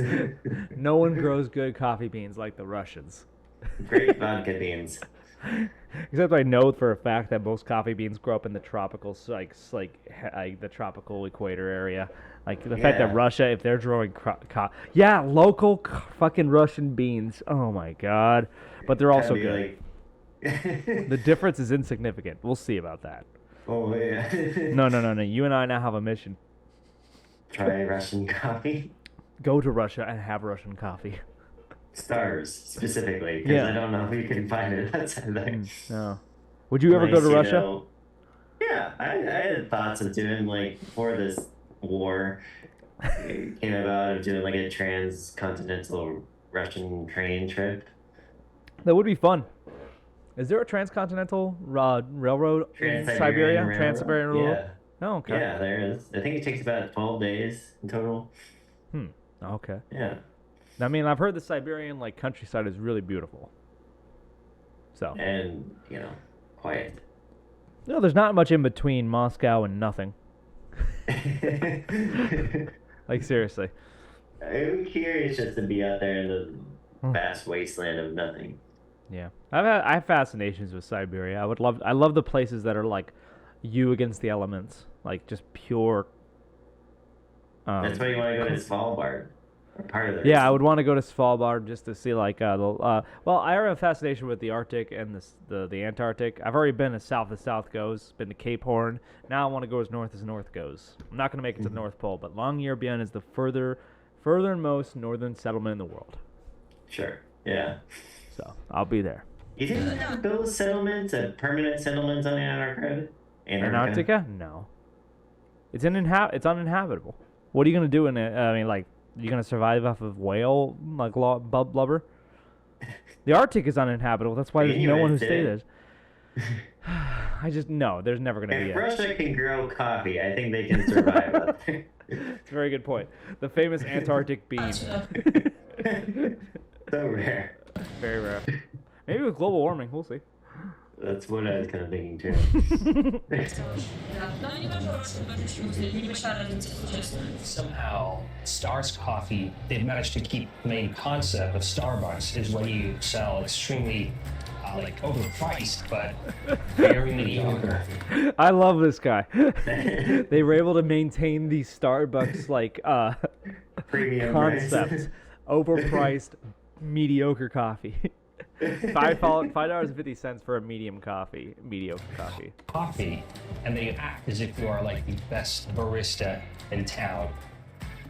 S1: No one grows good coffee beans like the Russians.
S2: Great vodka beans.
S1: Except I know for a fact that most coffee beans grow up in the tropical, the tropical equator area. Like the fact that
S2: Yeah.
S1: Russia, if they're growing local fucking Russian beans. Oh my god! But they're also good.
S2: Like...
S1: The difference is insignificant. We'll see about that.
S2: Oh, yeah.
S1: No. You and I now have a mission.
S2: Try Russian coffee.
S1: Go to Russia and have Russian coffee.
S2: Stars, specifically, because
S1: Yeah.
S2: I don't know if you can find it outside there.
S1: No. Would you ever go to
S2: Nice,
S1: Russia?
S2: know. Yeah, I had thoughts of doing, like, before this war came about, of doing, like, a transcontinental Russian train trip.
S1: That would be fun. Is there a transcontinental railroad in Siberia?
S2: Railroad?
S1: Trans-Siberian Railroad?
S2: Yeah.
S1: Oh, okay.
S2: Yeah, there is. I think it takes about 12 days in total.
S1: Okay.
S2: Yeah.
S1: I mean, I've heard the Siberian countryside is really beautiful. So,
S2: And, quiet.
S1: no, there's not much in between Moscow and nothing. Like seriously.
S2: I'm curious just to be out there in the vast wasteland of nothing.
S1: Yeah, I have fascinations with Siberia. I love the places that are like you against the elements, like just pure.
S2: That's why you want to go to Svalbard. Or part of the
S1: Yeah, I
S2: reason.
S1: would want to go to Svalbard just to see well, I have a fascination with the Arctic and the Antarctic. I've already been as south as south goes, been to Cape Horn. Now I want to go as north goes. I'm not going to make it to the North Pole, but Longyearbyen is the furthernmost northern settlement in the world.
S2: Sure. Yeah.
S1: So I'll be there.
S2: You think they would build settlements, permanent settlements on Antarctica?
S1: Antarctica? No. It's uninhabitable. What are you gonna do in it? I mean, you gonna survive off of whale blubber? The Arctic is uninhabitable. That's why there's no one who stays there. No. There's never gonna be
S2: If
S1: it.
S2: Russia can grow coffee, I think they can survive out there.
S1: It's a very good point. The famous Antarctic bean.
S2: So rare.
S1: Very rare. Maybe with global warming, we'll see.
S2: That's what I was kind of thinking too.
S6: Но они тоже очень большие, небольшая разница, если честно.
S5: Somehow, Star's coffee, they've managed to keep the main concept of Starbucks is when you sell extremely, overpriced, but very mediocre.
S1: I love this guy. They were able to maintain the Starbucks
S2: Premium
S1: concept. Overpriced, mediocre coffee. $5.50 for a mediocre coffee.
S5: Coffee, and they act as if you are like the best barista in town.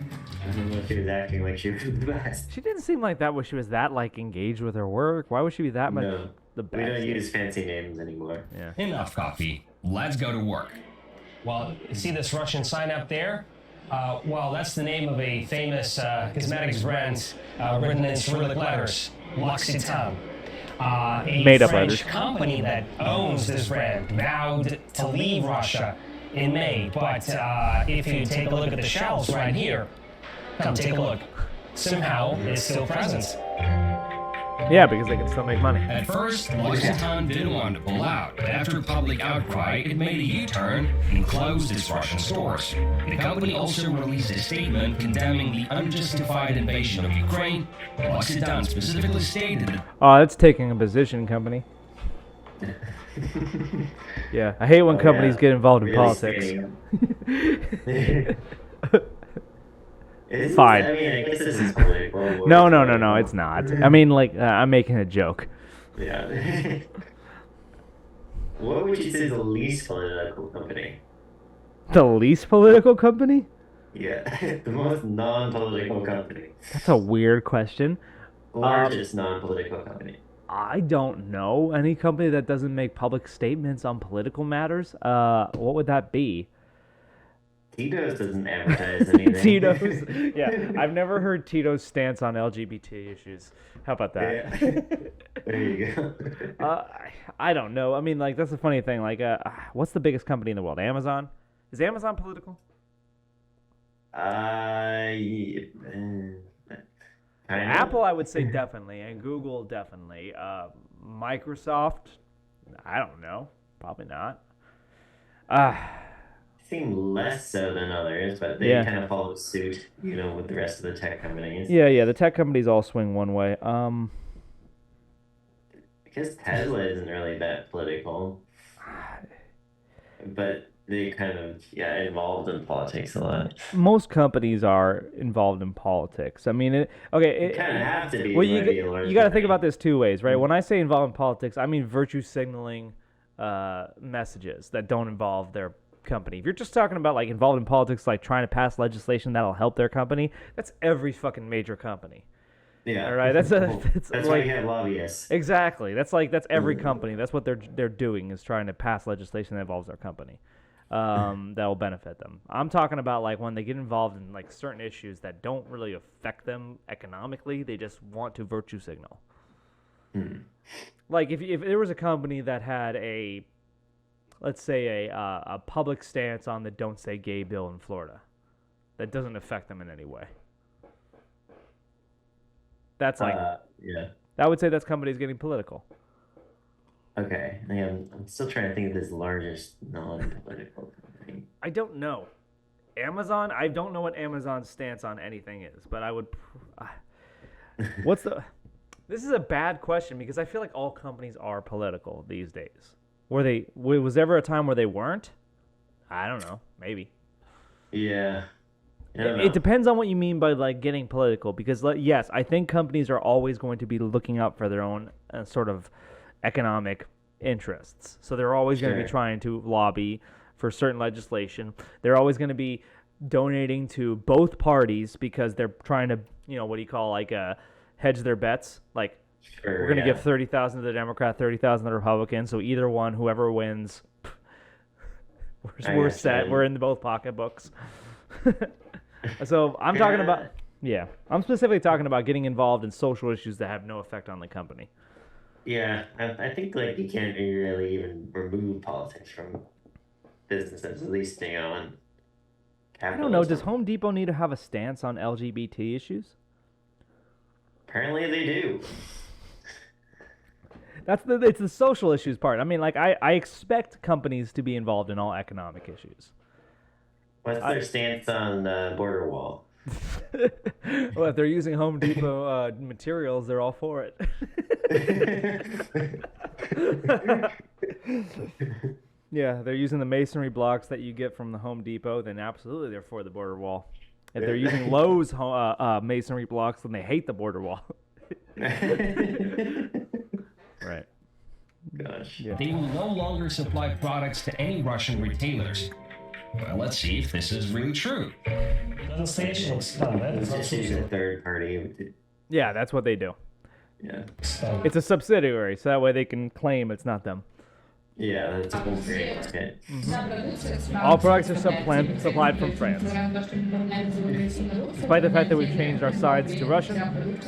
S2: I don't know if she was acting like she was the best.
S1: She didn't seem like that when she was that engaged with her work. Why would she be that much
S2: No,
S1: the
S2: we don't
S1: best?
S2: use fancy names anymore.
S1: Yeah.
S3: Enough coffee. Let's go to work.
S5: Well, you see this Russian sign up there? Well, that's the name of a famous cosmetics brand written in Cyrillic letters, L'Occitane. A
S1: Made-up
S5: French
S1: letters.
S5: company that owns this brand vowed to leave Russia in May, but if you take a look at the shelves right here, come take a look. Somehow, it's still present.
S1: Yeah, because they can still make money.
S3: At first, L'Occitane didn't want to pull out, but after public outcry, it made a U-turn and closed its Russian stores. The company also released a statement condemning the unjustified invasion of Ukraine. L'Occitane specifically stated that
S1: Oh, that's taking a position, company. Yeah, I hate when companies get involved in
S2: Really
S1: politics.
S2: skating.
S1: Fine.
S2: I mean, I guess this is political.
S1: No, it's not. I mean, I'm making a joke.
S2: Yeah. What would you say is the least political company?
S1: The least political company?
S2: Yeah, the most non-political company.
S1: That's a weird question.
S2: Largest non-political company.
S1: I don't know any company that doesn't make public statements on political matters. What would that be?
S2: Tito's doesn't advertise anything.
S1: Tito's. Yeah, I've never heard Tito's stance on LGBT issues. How about that?
S2: Yeah. There you go.
S1: I don't know. I mean, that's the funny thing. What's the biggest company in the world? Amazon? Is Amazon political? Apple, I would say definitely, and Google definitely. Microsoft, I don't know, probably not.
S2: Seem less so than others, but they kind of follow suit, with the rest of the tech companies.
S1: Yeah, the tech companies all swing one way.
S2: Because Tesla isn't really that political, but they kind of involved in politics a lot.
S1: Most companies are involved in politics. I mean, it kind
S2: of have to be.
S1: Well, you got to think about this two ways, right? When I say involved in politics, I mean virtue signaling messages that don't involve their company. If you're just talking about like involved in politics, like trying to pass legislation that'll help their company, that's every fucking major company.
S2: Yeah.
S1: All right. That's
S2: why you have lobbyists.
S1: Exactly. That's every company. That's what they're doing, is trying to pass legislation that involves their company. That will benefit them. I'm talking about like when they get involved in like certain issues that don't really affect them economically, they just want to virtue signal. Like if there was a company that had let's say a public stance on the Don't Say Gay bill in Florida, that doesn't affect them in any way. That's like I would say that's companies getting political.
S2: Okay, I'm still trying to think of this largest non-political company.
S1: I don't know. Amazon? I don't know what Amazon's stance on anything is, but I would... This is a bad question because I feel like all companies are political these days. Was there ever a time where they weren't? I don't know. Maybe.
S2: Yeah.
S1: It depends on what you mean by like getting political, because yes, I think companies are always going to be looking out for their own sort of economic interests. So they're always going to be trying to lobby for certain legislation. They're always going to be donating to both parties because they're trying to, hedge their bets. Like, we're going to give 30,000 to the Democrat, 30,000 to the Republican. So either one, whoever wins, we're set. We're in both pocketbooks. So I'm talking about, I'm specifically talking about getting involved in social issues that have no effect on the company.
S2: Yeah, I think like you can't really even remove politics from businesses, at least on capitalism.
S1: I don't know. Does Home Depot need to have a stance on LGBT issues?
S2: Apparently they do.
S1: It's the social issues part. I mean, like I expect companies to be involved in all economic issues.
S2: What's their stance on the border wall?
S1: Well, if they're using Home Depot materials, they're all for it. Yeah, they're using the masonry blocks that you get from the Home Depot, then absolutely they're for the border wall. If they're using Lowe's masonry blocks, then they hate the border wall. Right.
S2: Gosh.
S3: Yeah. They will no longer supply products to any Russian retailers. Well, let's see if this is really true.
S2: It's just using a third party.
S1: Yeah, that's what they do.
S2: Yeah.
S1: It's a subsidiary, so that way they can claim it's not them.
S2: Yeah, that's a whole great. Okay.
S1: All products are supplied from France. Despite the fact that we've changed our sides to Russian,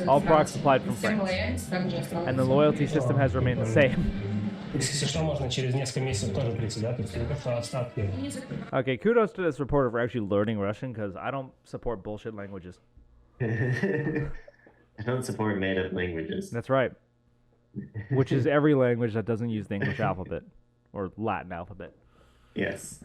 S1: all products supplied from France. And the loyalty system has remained the same. Okay, kudos to this reporter for actually learning Russian, because I don't support bullshit languages.
S2: I don't support made-up languages.
S1: That's right. Which is every language that doesn't use the English alphabet or Latin alphabet.
S2: Yes.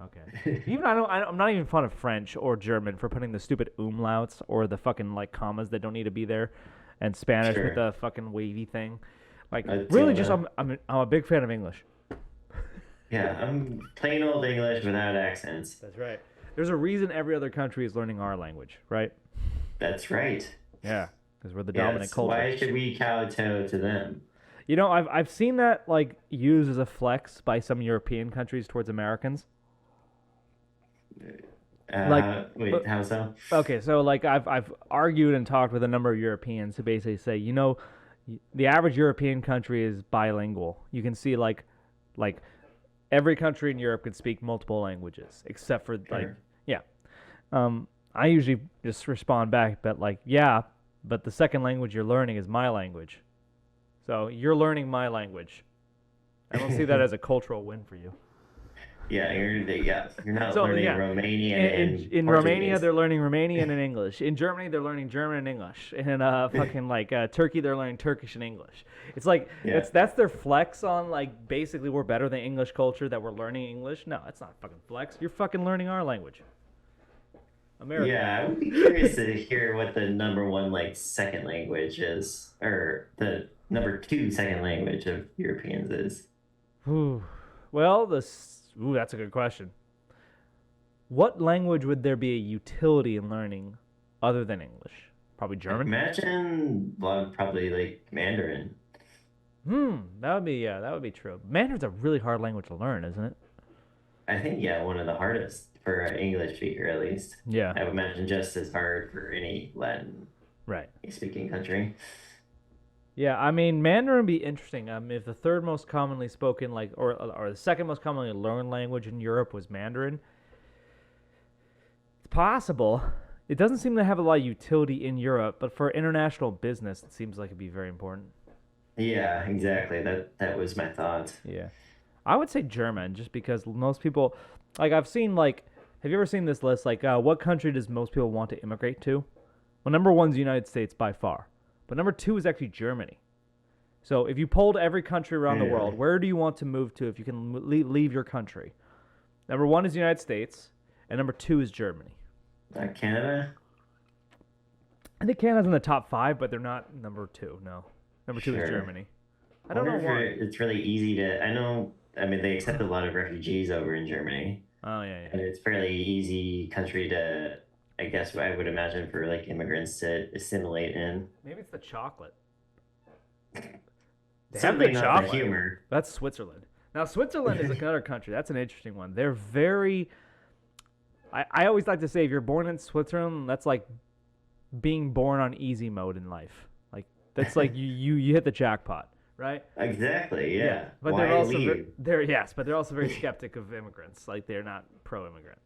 S1: Okay. I'm not even fond of French or German for putting the stupid umlauts or the fucking like commas that don't need to be there, and Spanish with the fucking wavy thing. Like, really, I'm a big fan of English.
S2: Yeah, I'm plain old English without accents.
S1: That's right. There's a reason every other country is learning our language, right?
S2: That's right.
S1: Yeah, because we're the dominant culture.
S2: Why should we kowtow to them?
S1: You know, I've seen that like used as a flex by some European countries towards Americans.
S2: Wait, how so?
S1: Okay, so like I've argued and talked with a number of Europeans who basically say, you know, the average European country is bilingual. You can see like every country in Europe can speak multiple languages, except for I usually just respond back, but but the second language you're learning is my language. So you're learning my language. I don't see that as a cultural win for you.
S2: you're not
S1: So,
S2: learning
S1: yeah.
S2: Romanian
S1: In
S2: and
S1: Romania,
S2: Portuguese.
S1: they're learning Romanian and English. In Germany, they're learning German and English. In fucking like Turkey, they're learning Turkish and English. It's like that's their flex on like basically we're better than English culture that we're learning English. No, it's not fucking flex. You're fucking learning our language. America.
S2: Yeah, I would be curious to hear what the number one like second language is, or the number two second language of Europeans is.
S1: Ooh. Well, that's a good question. What language would there be a utility in learning other than English? Probably German.
S2: Imagine, well, probably like Mandarin.
S1: That would be true. Mandarin's a really hard language to learn, isn't it?
S2: I think one of the hardest for an English speaker at least.
S1: Yeah.
S2: I would imagine just as hard for any Latin speaking country.
S1: Yeah, I mean, Mandarin would be interesting. If the third most commonly spoken, or the second most commonly learned language in Europe was Mandarin, it's possible. It doesn't seem to have a lot of utility in Europe, but for international business, it seems like it'd be very important.
S2: Yeah, exactly. That was my thought.
S1: Yeah. I would say German, just because most people, like I've seen, like, have you ever seen this list? Like, what country does most people want to immigrate to? Well, number one's the United States by far. But number two is actually Germany. So if you polled every country around the world, where do you want to move to if you can leave your country? Number one is the United States, and number two is Germany.
S2: Canada?
S1: I think Canada's in the top 5, but they're not number 2, no. Number 2 is Germany. I don't know why.
S2: It's really easy to... I mean, they accept a lot of refugees over in Germany.
S1: Oh, yeah.
S2: And it's a fairly easy country to... I guess I would imagine for like immigrants to assimilate in.
S1: Maybe it's the chocolate. They
S2: Certainly
S1: have the
S2: not
S1: chocolate.
S2: the humor.
S1: That's Switzerland. Now, Switzerland is another country. That's an interesting one. They're very... I always like to say, if you're born in Switzerland, that's like being born on easy mode in life. Like, that's like you hit the jackpot, right?
S2: Exactly, yeah.
S1: But
S2: Why
S1: they're also
S2: leave?
S1: but they're also very skeptic of immigrants. Like, they're not pro-immigrant.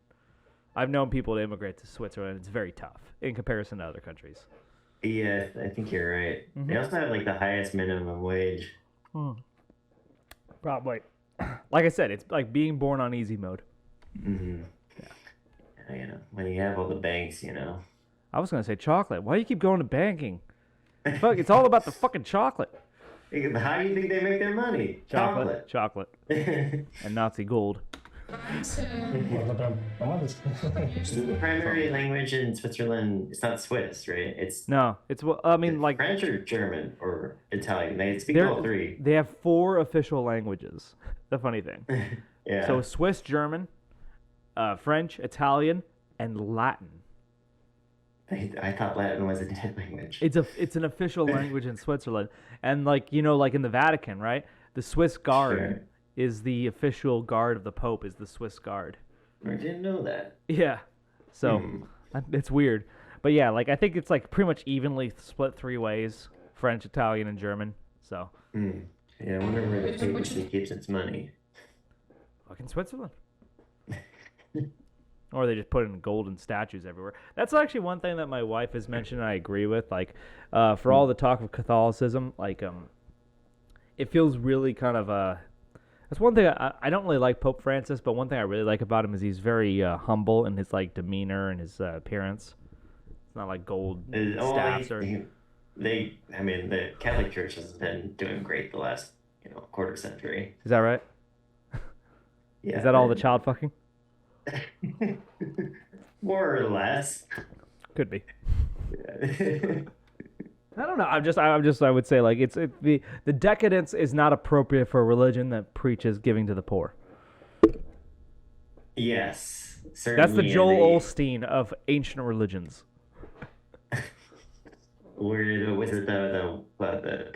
S1: I've known people to immigrate to Switzerland. It's very tough in comparison to other countries.
S2: Yeah, I think you're right.
S1: Mm-hmm.
S2: They also have like the highest minimum wage.
S1: Probably. Like I said, it's like being born on easy mode.
S2: Mm-hmm. Yeah. When you have all the banks,
S1: I was gonna say chocolate. Why do you keep going to banking? Fuck, it's all about the fucking chocolate.
S2: How do you think they make their money?
S1: Chocolate. And Nazi gold.
S2: The primary language in Switzerland is not Swiss, right? It's
S1: like
S2: French or German or Italian. They speak all three.
S1: They have 4 official languages. The funny thing.
S2: Yeah.
S1: So Swiss, German, French, Italian, and Latin.
S2: I thought Latin was a dead language.
S1: It's an official language in Switzerland, and like in the Vatican, right? The Swiss Guard is the official guard of the Pope. Is the Swiss Guard.
S2: I didn't know that.
S1: Yeah, so it's weird, but yeah, like I think it's like pretty much evenly split 3 ways: French, Italian, and German. So.
S2: Yeah, I wonder where the papacy keeps its money.
S1: Fucking Switzerland. Or they just put in golden statues everywhere. That's actually one thing that my wife has mentioned and I agree with. Like, for all the talk of Catholicism, like, it feels really kind of... that's one thing I don't really like Pope Francis, but one thing I really like about him is he's very humble in his, like, demeanor and his appearance. It's not like gold staffs or...
S2: the Catholic Church has been doing great the last, quarter century.
S1: Is that right?
S2: Yeah.
S1: Is that all the child fucking?
S2: More or less.
S1: Could be.
S2: Yeah.
S1: I don't know. I would say like the decadence is not appropriate for a religion that preaches giving to the poor.
S2: Yes, certainly.
S1: That's the Joel Osteen of ancient religions.
S2: Was it the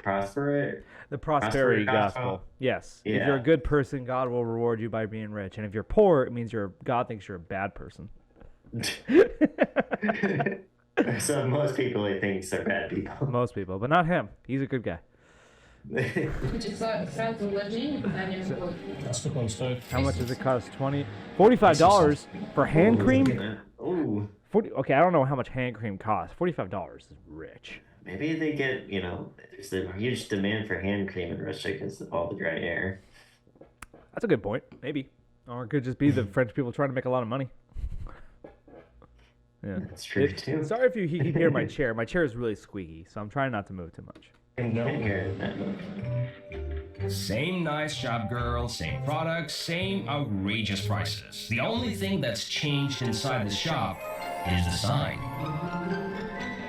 S2: prosperity?
S1: The prosperity gospel. Yes.
S2: Yeah.
S1: If you're a good person, God will reward you by being rich, and if you're poor, it means God thinks you're a bad person.
S2: So most people he thinks are bad people.
S1: Most people, but not him. He's a good guy. How much does it cost? $45 for hand cream?
S2: Ooh.
S1: Okay, I don't know how much hand cream costs. $45 is rich.
S2: Maybe they get, there's a huge demand for hand cream in Russia because of all the dry air.
S1: That's a good point. Maybe. Or it could just be the French people trying to make a lot of money. Yeah,
S2: That's true too.
S1: Sorry if you keep hearing my chair. My chair is really squeaky, so I'm trying not to move too much.
S3: Same nice job, girl, same products, same outrageous prices. The only thing that's changed inside the shop is the sign.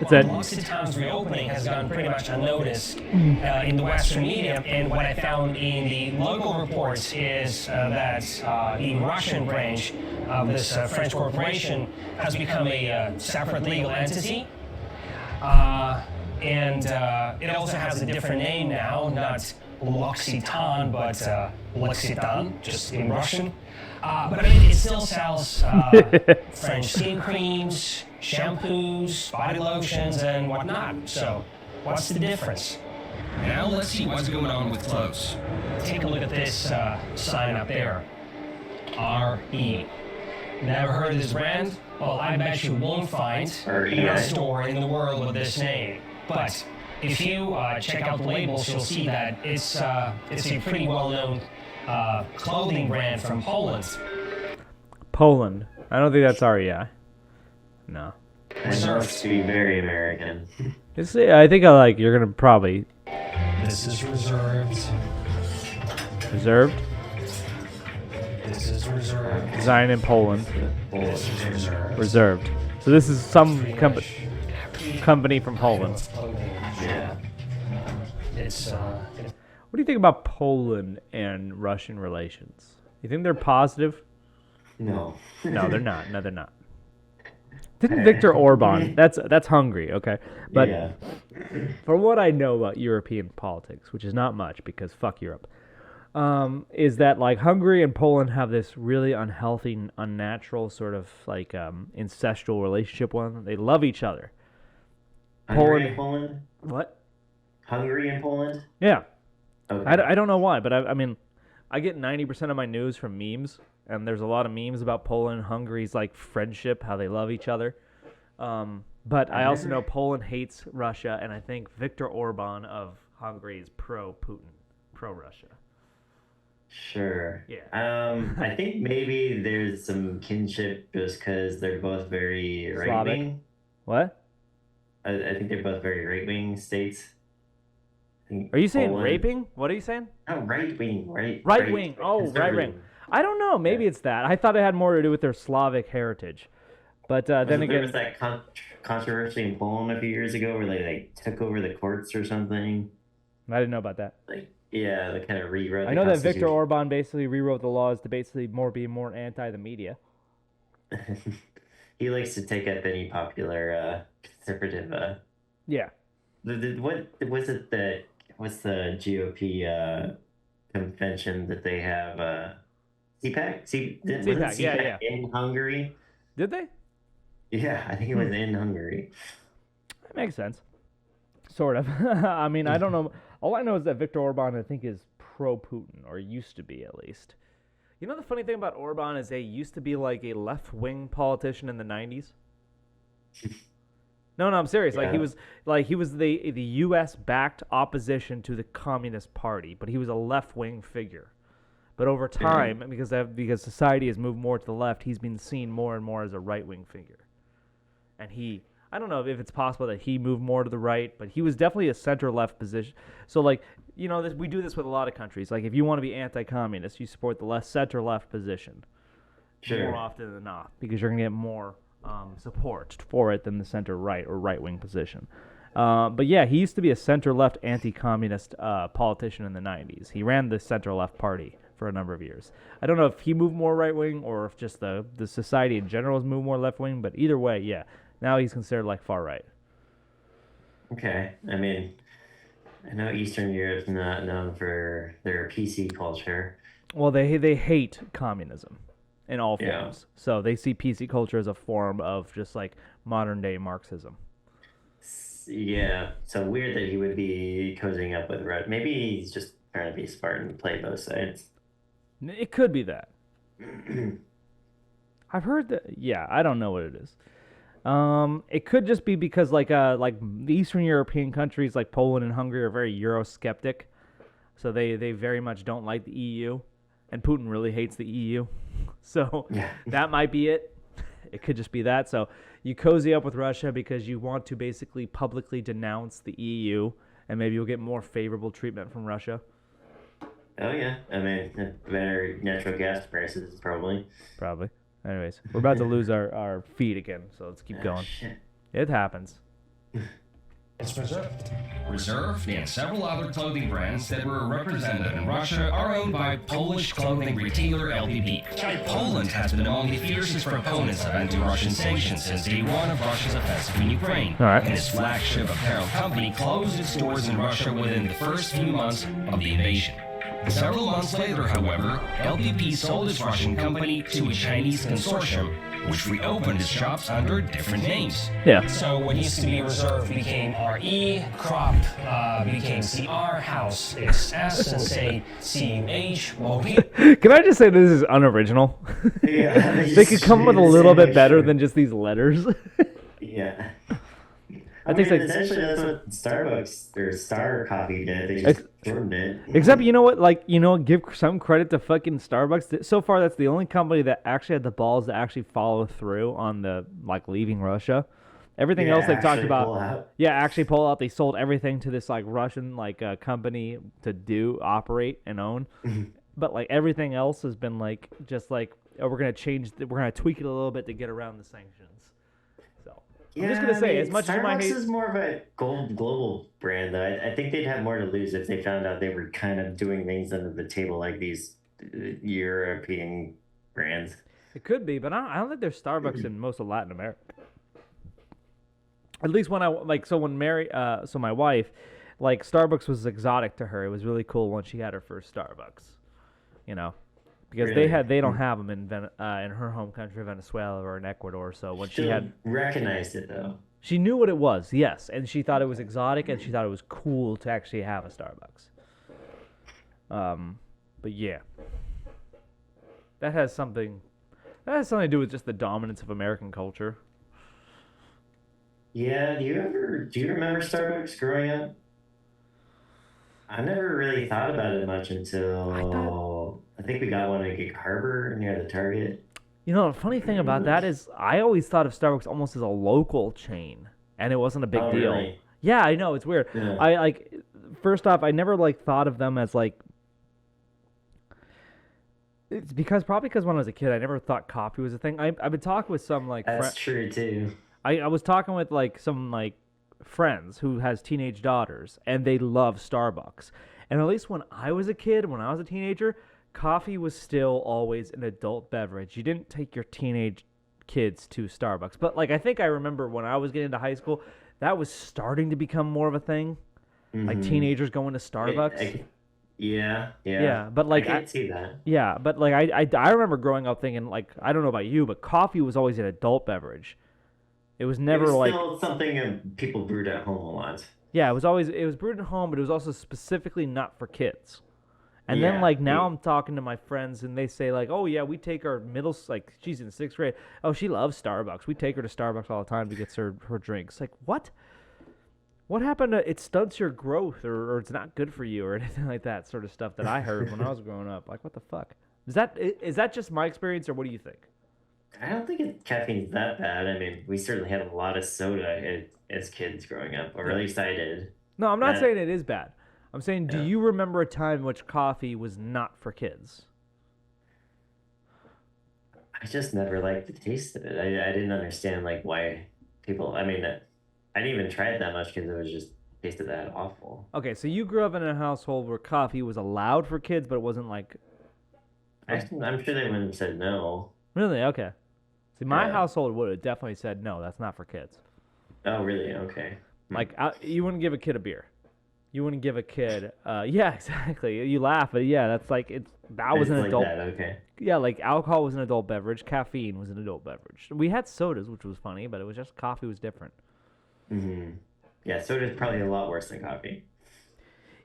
S1: It's it.
S5: Biloxi Town's reopening has gone pretty much unnoticed in the Western media, and what I found in the local reports is that the Russian branch of this French corporation has become a separate legal entity, and it also has a different name now, not L'Occitan, but L'Occitan, just in Russian. But I mean, it still sells French skin creams, shampoos, body lotions, and whatnot. So, what's the difference?
S3: Now let's see what's going on with clothes.
S5: Take a look at this sign up there. R.E. Never heard of this brand? Well, I bet you won't find a store in the world with this name. But if you check out the labels, you'll see that it's a pretty well-known clothing brand from Poland.
S1: Poland. I don't think that's REI. No.
S2: It must be very American.
S1: I think you're gonna probably
S5: This is reserved.
S1: reserved.
S5: This is reserved.
S1: Design in Poland.
S5: This is reserved.
S1: Reserved. So this is some company from Poland.
S2: Yeah.
S5: It's
S1: What do you think about Poland and Russian relations? You think they're positive?
S2: No.
S1: No, they're not. No, they're not. Didn't Viktor Orban? That's Hungary, okay. But
S2: yeah.
S1: from what I know about European politics, which is not much because fuck Europe, is that like Hungary and Poland have this really unhealthy, unnatural sort of like incestual relationship. They love each other.
S2: Hungary and Poland?
S1: What?
S2: Hungary and Poland?
S1: Yeah.
S2: Okay.
S1: I don't know why, but I mean, I get 90% of my news from memes, and there's a lot of memes about Poland and Hungary's like friendship, how they love each other. But I also know Poland hates Russia, and I think Viktor Orban of Hungary is pro-Putin, pro-Russia.
S2: Sure.
S1: Yeah.
S2: I think maybe there's some kinship just because they're both very right-wing.
S1: What?
S2: I think they're both very right-wing states.
S1: Are you saying
S2: Poland-
S1: raping? What are you saying?
S2: No, right-wing.
S1: Right wing. Oh, right wing. I don't know. Maybe it's that. I thought it had more to do with their Slavic heritage. But then
S2: There
S1: again,
S2: was that controversy in Poland a few years ago where they like took over the courts or something.
S1: I didn't know about that.
S2: Like, yeah, they kind of rewrote.
S1: I know that Viktor Orban basically rewrote the laws to basically be more anti the media.
S2: He likes to take up any popular conservative.
S1: Yeah.
S2: What's the GOP convention that they have? CPAC?
S1: CPAC, yeah.
S2: In Hungary?
S1: Did they?
S2: Yeah, I think it was in Hungary.
S1: That makes sense. Sort of. I mean, I don't know. All I know is that Viktor Orban, I think, is pro-Putin, or used to be at least. You know the funny thing about Orban is they used to be like a left-wing politician in the 90s? No, I'm serious.
S2: Yeah.
S1: He was the U.S.-backed opposition to the Communist Party, but he was a left-wing figure. But over time, because society has moved more to the left, he's been seen more and more as a right-wing figure. And I don't know if it's possible that he moved more to the right, but he was definitely a center-left position. So, like, you know, we do this with a lot of countries. Like, if you want to be anti-communist, you support the center-left position more often than not, because you're going to get more support for it than the center-right or right-wing position. But yeah, he used to be a center-left anti-communist politician in the 90s. He ran the center-left party for a number of years. I don't know if he moved more right-wing or if just the society in general has moved more left-wing, but either way, yeah. Now he's considered like far-right.
S2: Okay. I mean, I know Eastern Europe's not known for their PC culture.
S1: Well, they hate communism in all forms. So they see PC culture as a form of just like modern-day Marxism.
S2: Yeah, so weird that he would be cozying up with Russia. Maybe he's just trying to be smart and play both sides.
S1: It could be that. I've heard that. Yeah, I don't know what it is. It could just be because like the Eastern European countries like Poland and Hungary are very Eurosceptic, so they very much don't like the EU, and Putin really hates the EU. So
S2: Yeah.
S1: that might be it. It could just be that. So you cozy up with Russia because you want to basically publicly denounce the EU, and maybe you'll get more favorable treatment from Russia.
S2: Oh yeah, I mean, better natural gas prices probably.
S1: Probably. Anyways, we're about to lose our feed again, so let's keep going.
S2: Shit.
S1: It happens.
S5: It's Reserve.
S3: Reserve and several other clothing brands that were represented in Russia are owned by Polish clothing retailer LPP. Poland has been among the fiercest proponents of anti-Russian sanctions since day one of Russia's offensive in Ukraine.
S1: All right.
S3: And its flagship apparel company closed its doors in Russia within the first few months of the invasion. Several months later, however, LPP sold its Russian company to a Chinese consortium, which reopened its shops under different names.
S1: Yeah.
S5: So what used to be Reserve became RE, Crop became CR, House XS, and say CUH. Well,
S1: Can I just say this is unoriginal?
S2: Yeah,
S1: They could come with a little bit better than just these letters.
S2: Yeah.
S1: I think
S2: mean,
S1: so.
S2: essentially that's what Starbucks or Star Coffee did. They just shortened it.
S1: Except, you know what? Like, give some credit to fucking Starbucks. So far, that's the only company that actually had the balls to actually follow through on the, like, leaving Russia. Everything else they've talked
S2: actually
S1: about.
S2: pull out.
S1: Yeah, actually pull out. They sold everything to this, like, Russian, like, company to operate, and own. But, like, everything else has been, like, just like, oh, we're going to tweak it a little bit to get around the sanctions. So, I'm just going to say, as much
S2: Starbucks
S1: as my hate...
S2: is more of a global brand, though. I think they'd have more to lose if they found out they were kind of doing things under the table like these European brands.
S1: It could be, but I don't think there's Starbucks in most of Latin America. At least when so my wife, like, Starbucks was exotic to her. It was really cool when she had her first Starbucks, because
S2: Really?
S1: they don't have them in her home country, Venezuela, or in Ecuador. So when she had,
S2: recognized it though.
S1: she knew what it was, yes, and she thought it was exotic, and she thought it was cool to actually have a Starbucks. But yeah, that has something to do with just the dominance of American culture.
S2: Yeah, do you remember Starbucks growing up? I never really thought about it much until I think we got one in Gig Harbor near the Target.
S1: The funny thing about that is I always thought of Starbucks almost as a local chain, and it wasn't a big deal.
S2: Really?
S1: Yeah, I know, it's weird.
S2: Yeah.
S1: First off, I never thought of them as it's probably because when I was a kid, I never thought coffee was a thing. I've been talking with some
S2: That's true too.
S1: I was talking with some friends who has teenage daughters, and they love Starbucks. And at least when I was a kid, when I was a teenager, coffee was still always an adult beverage. You didn't take your teenage kids to Starbucks. But I think I remember when I was getting into high school, that was starting to become more of a thing. Like teenagers going to Starbucks.
S2: Yeah.
S1: But
S2: I can see that.
S1: Yeah, but I remember growing up thinking, I don't know about you, but coffee was always an adult beverage. It was never
S2: it was still something people brewed at home a lot.
S1: Yeah, it was brewed at home, but it was also specifically not for kids. And then now I'm talking to my friends, and they say oh yeah, we take our she's in 6th grade. Oh, she loves Starbucks. We take her to Starbucks all the time to get her drinks. What? What happened to it stunts your growth, or it's not good for you, or anything like that sort of stuff that I heard when I was growing up? What the fuck? Is that just my experience, or what do you think?
S2: I don't think caffeine's that bad. I mean, we certainly had a lot of soda as kids growing up, or at least I did.
S1: No, I'm not saying it is bad. I'm saying, do you remember a time in which coffee was not for kids?
S2: I just never liked the taste of it. I didn't understand why people. I mean, I didn't even try it that much because it was just tasted that awful.
S1: Okay, so you grew up in a household where coffee was allowed for kids, but it wasn't
S2: I'm sure they wouldn't have said no.
S1: Really? Okay. See, my household would have definitely said no. That's not for kids.
S2: Oh, really? Okay.
S1: You wouldn't give a kid a beer. You wouldn't give a kid. Yeah, exactly. You laugh, but yeah, that's that was an adult.
S2: That, okay.
S1: Yeah, alcohol was an adult beverage. Caffeine was an adult beverage. We had sodas, which was funny, but it was just coffee was different.
S2: Mm-hmm. Yeah, soda's probably a lot worse than coffee.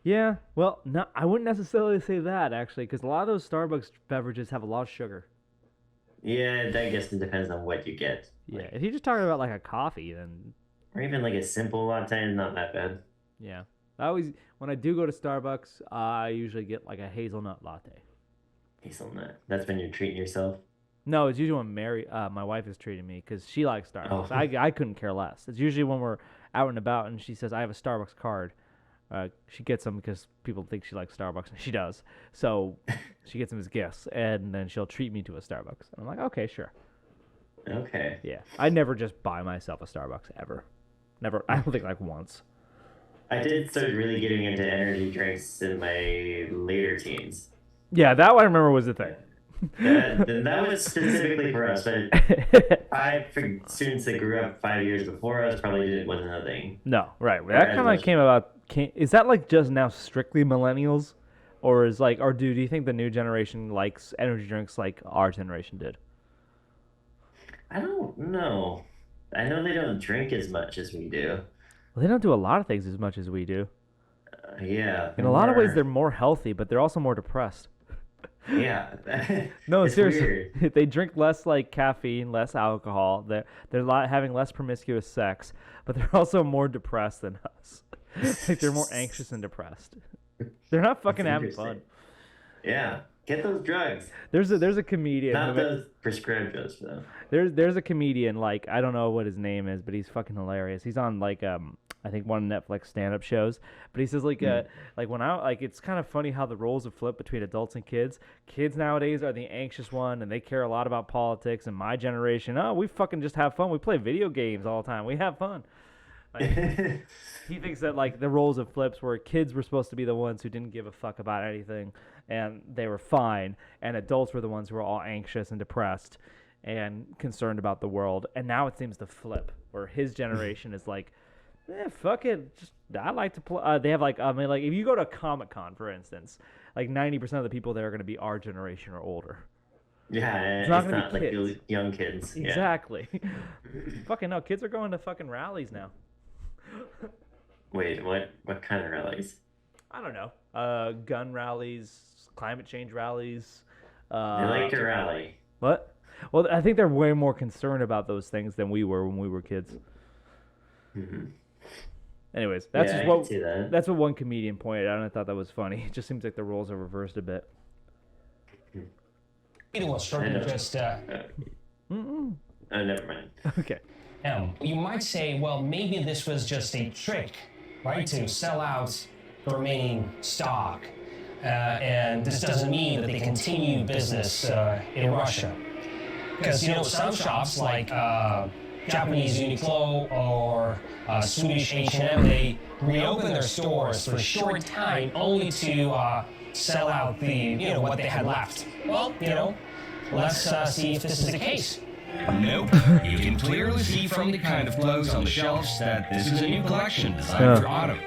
S1: Yeah, well, no, I wouldn't necessarily say that actually, because a lot of those Starbucks beverages have a lot of sugar.
S2: Yeah, I guess it depends on what you get.
S1: Yeah, if you're just talking about a coffee, then...
S2: Or even a simple latte, not that bad.
S1: Yeah. When I do go to Starbucks, I usually get a hazelnut latte.
S2: Hazelnut. That's when you're treating yourself.
S1: No, it's usually when my wife is treating me because she likes Starbucks.
S2: Oh.
S1: I couldn't care less. It's usually when we're out and about and she says, I have a Starbucks card. She gets them because people think she likes Starbucks, and she does. So she gets them as gifts, and then she'll treat me to a Starbucks. And I'm like, okay, sure.
S2: Okay.
S1: Yeah. I never just buy myself a Starbucks, ever. Never. I don't think like once.
S2: I did start really getting into energy drinks in my later teens.
S1: Yeah, that one I remember was the thing.
S2: That was specifically for us, but for students that grew up 5 years before us, probably wasn't a thing.
S1: No, right. That kind of came about. Is that like just now strictly millennials, or do you think the new generation likes energy drinks like our generation did?
S2: I don't know. I know they don't drink as much as we do.
S1: Well, they don't do a lot of things as much as we do.
S2: Yeah.
S1: In a lot of ways, they're more healthy, but they're also more depressed.
S2: Yeah.
S1: No,
S2: It's
S1: seriously.
S2: weird.
S1: They drink less like caffeine, less alcohol. They're having less promiscuous sex, but they're also more depressed than us. Like they're more anxious and depressed. They're not fucking having fun.
S2: Yeah. Get those drugs.
S1: There's a comedian.
S2: Not those prescribed drugs, though.
S1: There's a comedian, like, I don't know what his name is, but he's fucking hilarious. He's on like I think one of Netflix stand-up shows, but he says like it's kind of funny how the roles have flipped between adults and kids. Kids nowadays are the anxious one, and they care a lot about politics. And my generation, oh, we fucking just have fun. We play video games all the time. We have fun. Like, he thinks that like the roles have flipped, where kids were supposed to be the ones who didn't give a fuck about anything, and they were fine, and adults were the ones who were all anxious and depressed and concerned about the world. And now it seems to flip, where his generation is like, fuck it. Just I like to play. They have like if you go to Comic-Con, for instance, like 90% of the people there are going to be our generation or older.
S2: Yeah,
S1: It's
S2: it's
S1: not
S2: not,
S1: gonna be
S2: like
S1: kids.
S2: the young kids. Yeah.
S1: Exactly. Fucking no, kids are going to fucking rallies now.
S2: Wait, what kind of rallies?
S1: I don't know. Gun rallies, climate change rallies.
S2: They like to rally.
S1: What? Well, I think they're way more concerned about those things than we were when we were kids.
S2: Mm-hmm.
S1: Anyways, that's
S2: Yeah,
S1: just
S2: I
S1: what
S2: can see that.
S1: that's what one comedian pointed out, and I thought that was funny. It just seems like the roles are reversed a bit.
S5: It was certainly just.
S2: Oh, never mind.
S1: Okay.
S5: You might say, well, maybe this was just a trick, right, to sell out the remaining stock. And this doesn't mean that they continue business in Russia. Because, some shops like Japanese Uniqlo or Swedish H&M, they reopen their stores for a short time only to sell out what they had left. Well, let's see if this is the case.
S3: Nope. You can clearly see from the kind of clothes on the shelves that this is a new collection designed for autumn.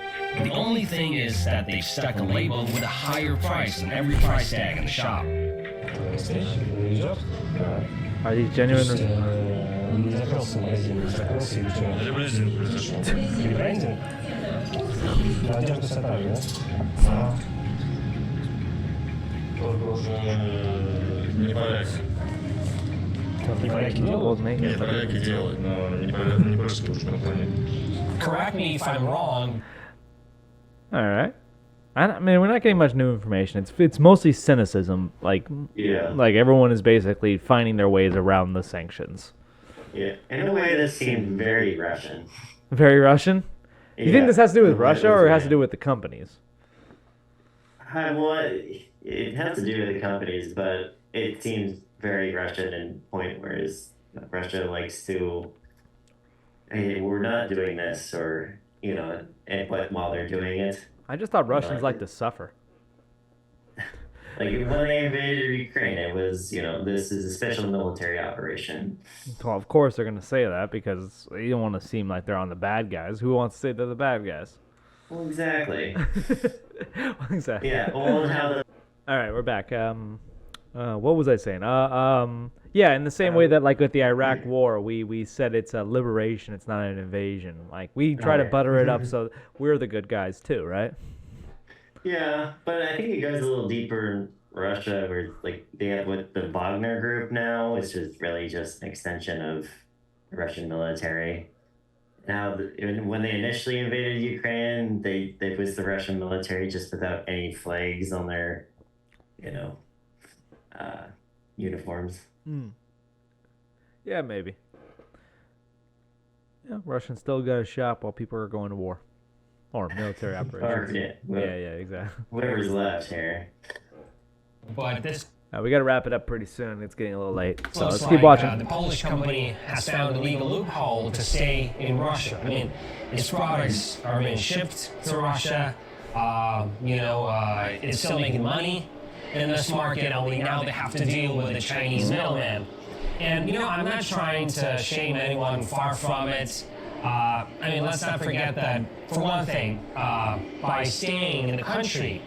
S3: The only thing is that they've stuck a label with a higher price than every price tag in the shop.
S1: Are these genuine?
S5: Не закрылся магазин, не закрылся или что? Ребрендинг? Одежда вся та же, да?
S7: Только уже не поляки.
S1: Не поляки делают?
S7: Нет, поляки делают, но не польская уж компания.
S5: Correct me if I'm wrong.
S1: All right. I mean, we're not getting much new information. It's mostly cynicism. Like everyone is basically finding their ways around the sanctions.
S2: Yeah, in a way, this seemed very Russian.
S1: Very Russian? You think this has to do with
S2: Yeah,
S1: Russia, or it has to do with the companies?
S2: Well, it has to do with the companies, but it seems very Russian in point, whereas Russia likes to, hey, we're not doing this, or, but while they're doing it.
S1: I just thought Russians like to suffer.
S2: Like, when they invaded Ukraine, it was, this is a special military operation.
S1: Well, of course they're going to say that because you don't want to seem like they're on the bad guys. Who wants to say they're the bad guys?
S2: Well, exactly.
S1: Exactly.
S2: Yeah, well, how
S1: All right, we're back. What was I saying? Yeah, in the same way that, like, with the Iraq War, we said it's a liberation, it's not an invasion. Like, we try to butter it up so we're the good guys too, right?
S2: Yeah, but I think it goes a little deeper in Russia, where like they have with the Wagner group now, which is really just an extension of the Russian military. Now, when they initially invaded Ukraine, they was the Russian military just without any flags on their, uniforms.
S1: Yeah, maybe. Yeah, Russians still got to shop while people are going to war. Or military operations. Yeah, exactly.
S2: Whatever's left here.
S5: But this
S1: We got to wrap it up pretty soon. It's getting a little late. So
S5: looks
S1: let's
S5: like
S1: keep watching.
S5: the Polish company has found a legal loophole to stay in Russia. I mean, its products are being shipped to Russia. It's still making money in this market, only now they have to deal with the Chinese middleman. And, I'm not trying to shame anyone, far from it. Let's not forget that, for one thing, by staying in the country,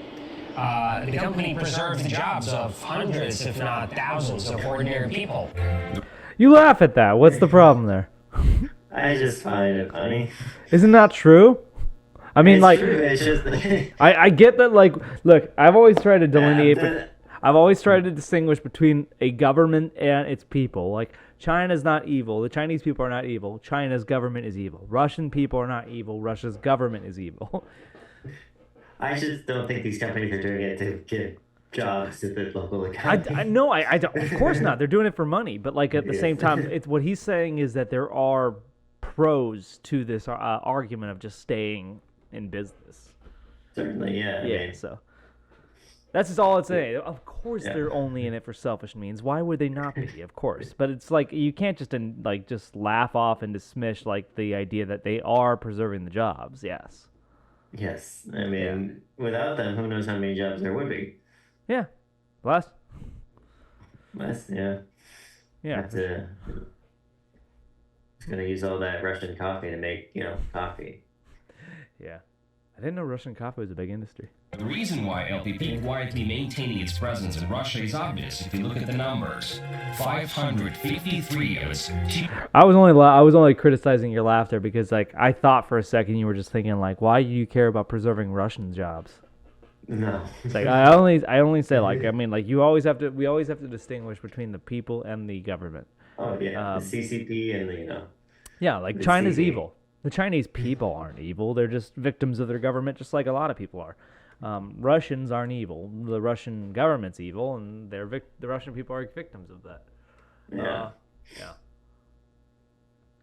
S5: the company preserves the jobs of hundreds, if not thousands, of ordinary people.
S1: You laugh at that. What's the problem there?
S2: I just find it funny.
S1: Isn't that true? I mean,
S2: It's true, it's just
S1: I get that, look, I've always tried to delineate, I've always tried to distinguish between a government and its people. Like, China's not evil. The Chinese people are not evil. China's government is evil. Russian people are not evil. Russia's government is evil.
S2: I just don't think these companies are doing it to give jobs to the local economy.
S1: No, I don't. Of course not. They're doing it for money. But at the same time, it's what he's saying is that there are pros to this argument of just staying in business.
S2: Certainly, yeah.
S1: Yeah. So that's just all it's saying. Of course, they're only in it for selfish means. Why would they not be? Of course, but it's you can't just laugh off and dismiss the idea that they are preserving the jobs. Yes.
S2: Yes, I mean, without them, who knows how many jobs there would be?
S1: Yeah, less.
S2: Yeah.
S1: Yeah.
S2: It's gonna use all that Russian coffee to make coffee.
S1: Yeah, I didn't know Russian coffee was a big industry.
S3: The reason why LPP is quietly maintaining its presence in Russia is obvious if you look at the numbers. 553 of its
S1: I was only criticizing your laughter because I thought for a second you were just thinking why do you care about preserving Russian jobs?
S2: No.
S1: It's I only say we always have to distinguish between the people and the government.
S2: Oh yeah, the CCP and the
S1: Yeah,
S2: the
S1: China's
S2: CD.
S1: evil. The Chinese people aren't evil. They're just victims of their government, just like a lot of people are. Russians aren't evil. The Russian government's evil, and the Russian people are victims of that.
S2: Yeah.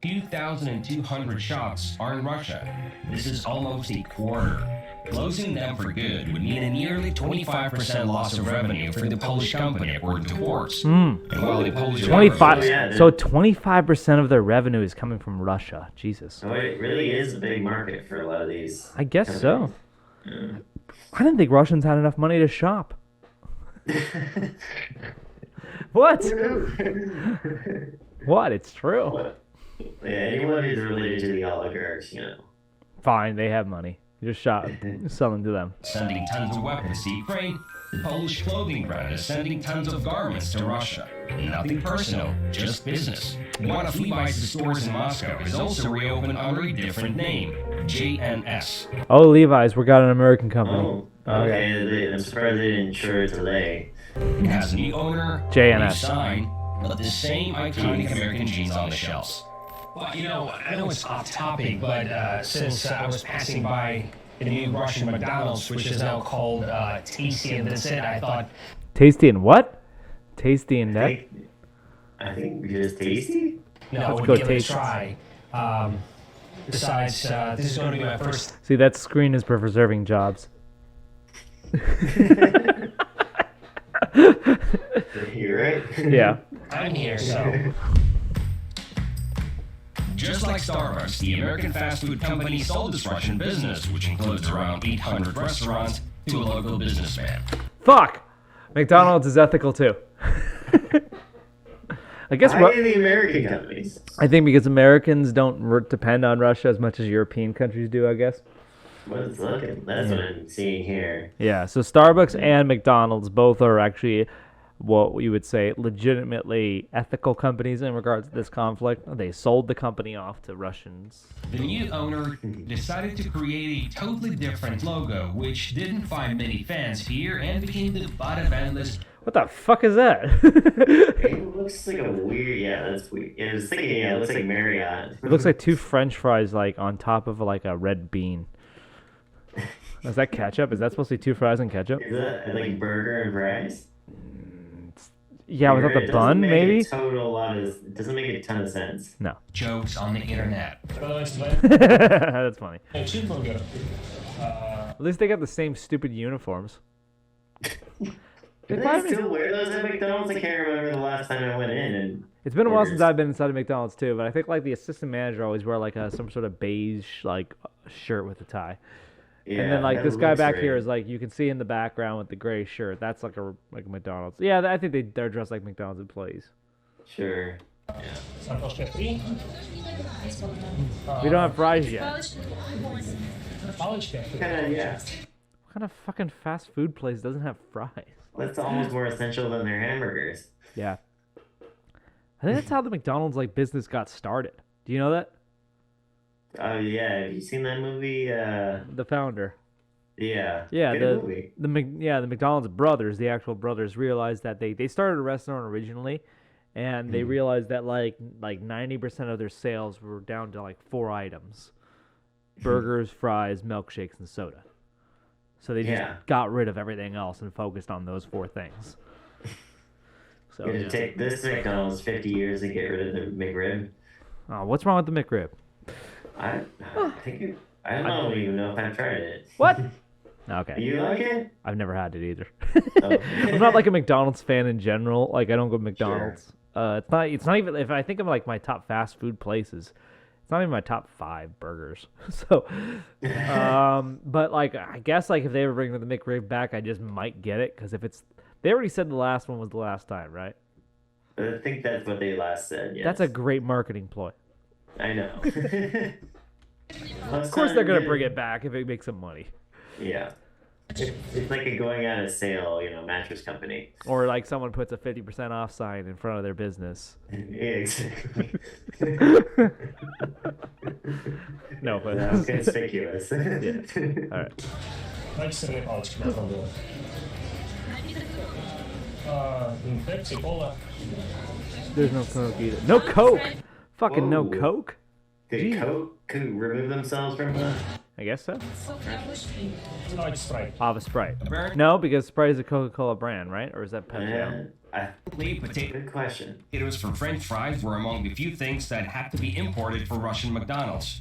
S3: 2,200 shops are in Russia. This is almost a quarter. Closing them for good would mean a nearly 25% loss of revenue for the Polish company, according to Forbes. And while the Polish
S1: 25% of their revenue is coming from Russia. Jesus.
S2: So it really is a big market for a lot of these.
S1: I guess so. I didn't think Russians had enough money to shop. What? What? It's true.
S2: Yeah, anyone who's related to the oligarchs,
S1: Fine, they have money. You just sell them to them.
S3: Sending tons of weapons to Ukraine, the Polish clothing brand is sending tons of garments to Russia. Nothing personal, just business. One of Levi's stores in Moscow has also reopened under a different name, JNS.
S1: Oh, Levi's, we got an American company.
S2: Oh, okay. I'm surprised they didn't insure it today.
S3: It has a new owner,
S1: JNS.
S3: new sign, but the same iconic American jeans on the shelves.
S5: Well, I know it's off topic, but since I was passing by the new Russian McDonald's, which is now called Tasty and That's It, I thought...
S1: Tasty and what? Tasty and that?
S2: I think just tasty?
S5: No,
S1: Let's
S5: we'll
S1: go
S5: give it a
S1: Tasty.
S5: try. Besides, this is going to be my first...
S1: See, that screen is for preserving jobs.
S2: You're right.
S1: Yeah.
S5: I'm here, so...
S3: Just like Starbucks, the American fast food company sold its Russian business, which includes around 800 restaurants, to a local businessman.
S1: Fuck! McDonald's is ethical too. I guess
S2: Why the American companies?
S1: I think because Americans don't depend on Russia as much as European countries do, I guess.
S2: That's what I'm seeing here.
S1: Yeah, so Starbucks and McDonald's both are actually what you would say legitimately ethical companies in regards to this conflict. They sold the company off to Russians.
S3: The new owner decided to create a totally different logo, which didn't find many fans here and became the butt of endless...
S1: What the fuck is that?
S2: It looks like a weird... Yeah, that's weird. It was thinking, it looks like Marriott.
S1: It looks like two French fries on top of a red bean. Is that ketchup? Is that supposed to be two fries and ketchup?
S2: Is that like burger and fries?
S1: Yeah, without the bun, maybe?
S2: It doesn't make a ton of sense.
S1: No.
S3: Jokes on the internet.
S1: That's funny.
S5: Cheeseburger.
S1: At least they got the same stupid uniforms.
S2: Do they still wear those at McDonald's? I can't remember the last time I went in. And
S1: It's been a while since I've been inside of McDonald's too, but I think like the assistant manager always wear like some sort of beige like shirt with a tie.
S2: yeah,
S1: And then like
S2: that
S1: this guy
S2: looks
S1: back
S2: right.
S1: here is like you can see in the background with the gray shirt. That's like a McDonald's. Yeah, I think they're dressed like McDonald's employees.
S2: Sure.
S5: Картошка фри.
S1: We don't have fries yet.
S5: Палочка.
S2: Yeah.
S1: What kind of fucking fast food place doesn't have fries?
S2: That's almost more essential than their hamburgers.
S1: Yeah. I think that's how the McDonald's like business got started. Do you know that?
S2: Oh yeah, have you seen that movie?
S1: The founder.
S2: Yeah.
S1: Yeah,
S2: Good movie.
S1: the McDonald's brothers, the actual brothers, realized that they started a restaurant originally, and they realized that like 90% of their sales were down to like 4 items: burgers, fries, milkshakes, and soda. So they just got rid of everything else and focused on those 4 things. So
S2: It'd take this McDonald's 50 years to get rid of the McRib.
S1: oh, what's wrong with the McRib?
S2: I don't even know if I've tried it.
S1: What? Okay.
S2: You like it?
S1: I've never had it either.
S2: Oh.
S1: I'm not like a McDonald's fan in general. Like I don't go to McDonald's. It's not even if I think of like my top fast food places, it's not even my top 5 burgers. So, but like I guess like if they ever bring the McRib back, I just might get it because if it's they already said the last one was the last time, right?
S2: I think that's what they last said. Yes.
S1: That's a great marketing ploy.
S2: I know.
S1: Of course they're gonna bring it back if it makes some money.
S2: Yeah. It's like a going out of sale, mattress company.
S1: Or like someone puts a 50% off sign in front of their business.
S2: Yeah, exactly.
S1: No, but
S2: that was conspicuous.
S1: yeah. All right.
S5: Давайте сырные палочки попробуем. Пепси, кола.
S1: There's no Coke either. No Coke. Fucking no
S2: Whoa.
S1: Coke.
S2: Did Coke remove themselves from the...
S1: I guess so.
S5: Давайте спрайт.
S1: Of a Sprite. No, because Sprite is a Coca-Cola brand, right? Or is that Pepsi?
S2: Good question.
S3: Potatoes for French fries were among the few things that had to be imported for Russian McDonald's.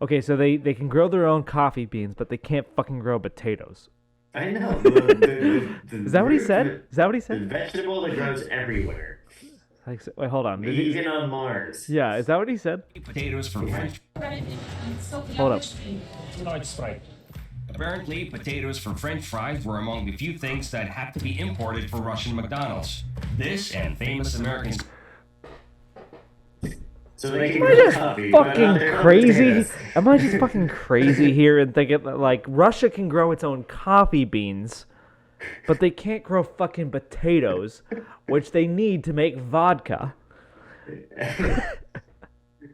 S1: Okay, so they can grow their own coffee beans, but they can't fucking grow potatoes.
S2: I know.
S1: Is that what he said? Is that what he
S2: The
S1: said?
S2: vegetable that grows everywhere.
S1: Like, wait, hold on.
S2: Even on Mars.
S1: Yeah, is that what he said?
S3: Potatoes for French.
S1: Hold up.
S5: Давайте спрайт.
S3: Apparently, potatoes for French fries were among the few things that had to be imported for Russian McDonald's. This and famous American.
S2: So they can
S1: Am I
S2: grow
S1: just
S2: coffee, but not
S1: fucking
S2: their own
S1: crazy?
S2: potatoes.
S1: Am I just fucking crazy here and thinking that like Russia can grow its own coffee beans, but they can't grow fucking potatoes, which they need to make vodka?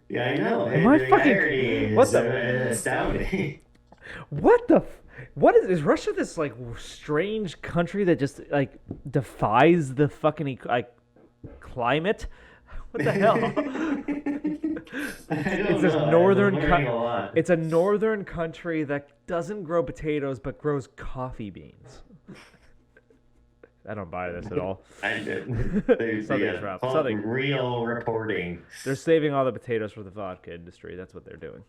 S2: Yeah, I know.
S1: Am I
S2: The
S1: fucking-
S2: irony
S1: what
S2: is,
S1: the-
S2: astounding.
S1: What the? What is Russia? This like strange country that just like defies the fucking like climate? What the hell? It's this northern. It's a northern country that doesn't grow potatoes but grows coffee beans. I don't buy this at all. Something's wrong. Something.
S2: Real reporting.
S1: They're saving all the potatoes for the vodka industry. That's what they're doing.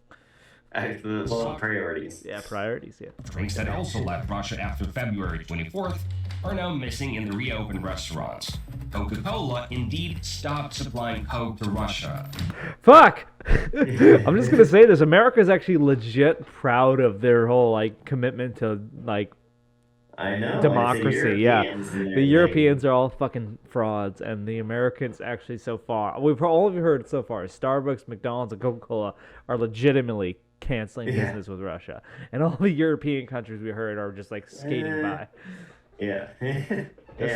S2: Well, priorities.
S1: Yeah, priorities. Yeah.
S3: Drinks that also left Russia after February 24th are now missing in the reopened restaurants. Coca-Cola indeed stopped supplying Coke to Russia.
S1: Fuck! I'm just gonna say this. America's actually legit proud of their whole like commitment to like
S2: I know.
S1: democracy. Yeah, the
S2: everything.
S1: Europeans are all fucking frauds, and the Americans actually so far all we've heard so far is Starbucks, McDonald's, and Coca-Cola are legitimately canceling business with Russia, and all the European countries we heard are just like skating by.
S2: Yeah. Yeah,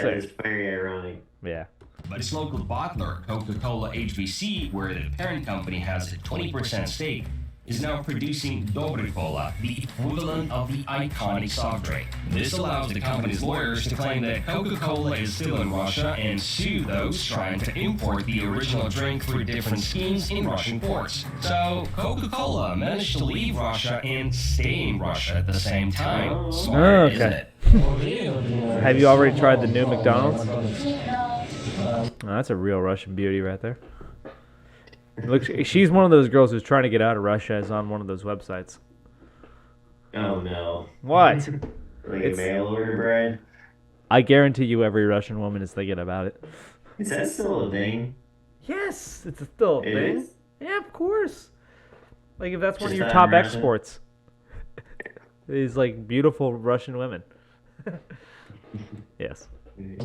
S2: it's very ironic.
S1: Yeah.
S3: But its local bottler, Coca-Cola HBC, where the parent company has a 20% stake, is now producing Dobre Cola, the equivalent of the iconic soft drink. This allows the company's lawyers to claim that Coca-Cola is still in Russia and sue those trying to import the original drink through different schemes in Russian ports. So, Coca-Cola managed to leave Russia and stay in Russia at the same time. Smart, isn't it?
S1: Have you already tried the new McDonald's?
S5: know.
S1: Oh, that's a real Russian beauty right there. Look, she's one of those girls who's trying to get out of Russia. Is on one of those websites.
S2: Oh no.
S1: What?
S2: Like a mail order bride?
S1: I guarantee you, every Russian woman is thinking about it.
S2: Is that still a thing?
S1: Yes, it's still a
S2: It
S1: thing.
S2: is?
S1: Yeah, of course. Like if that's one of
S2: Just
S1: your
S2: not
S1: top
S2: in Russia?
S1: exports, is like beautiful Russian women. Yes.
S5: Był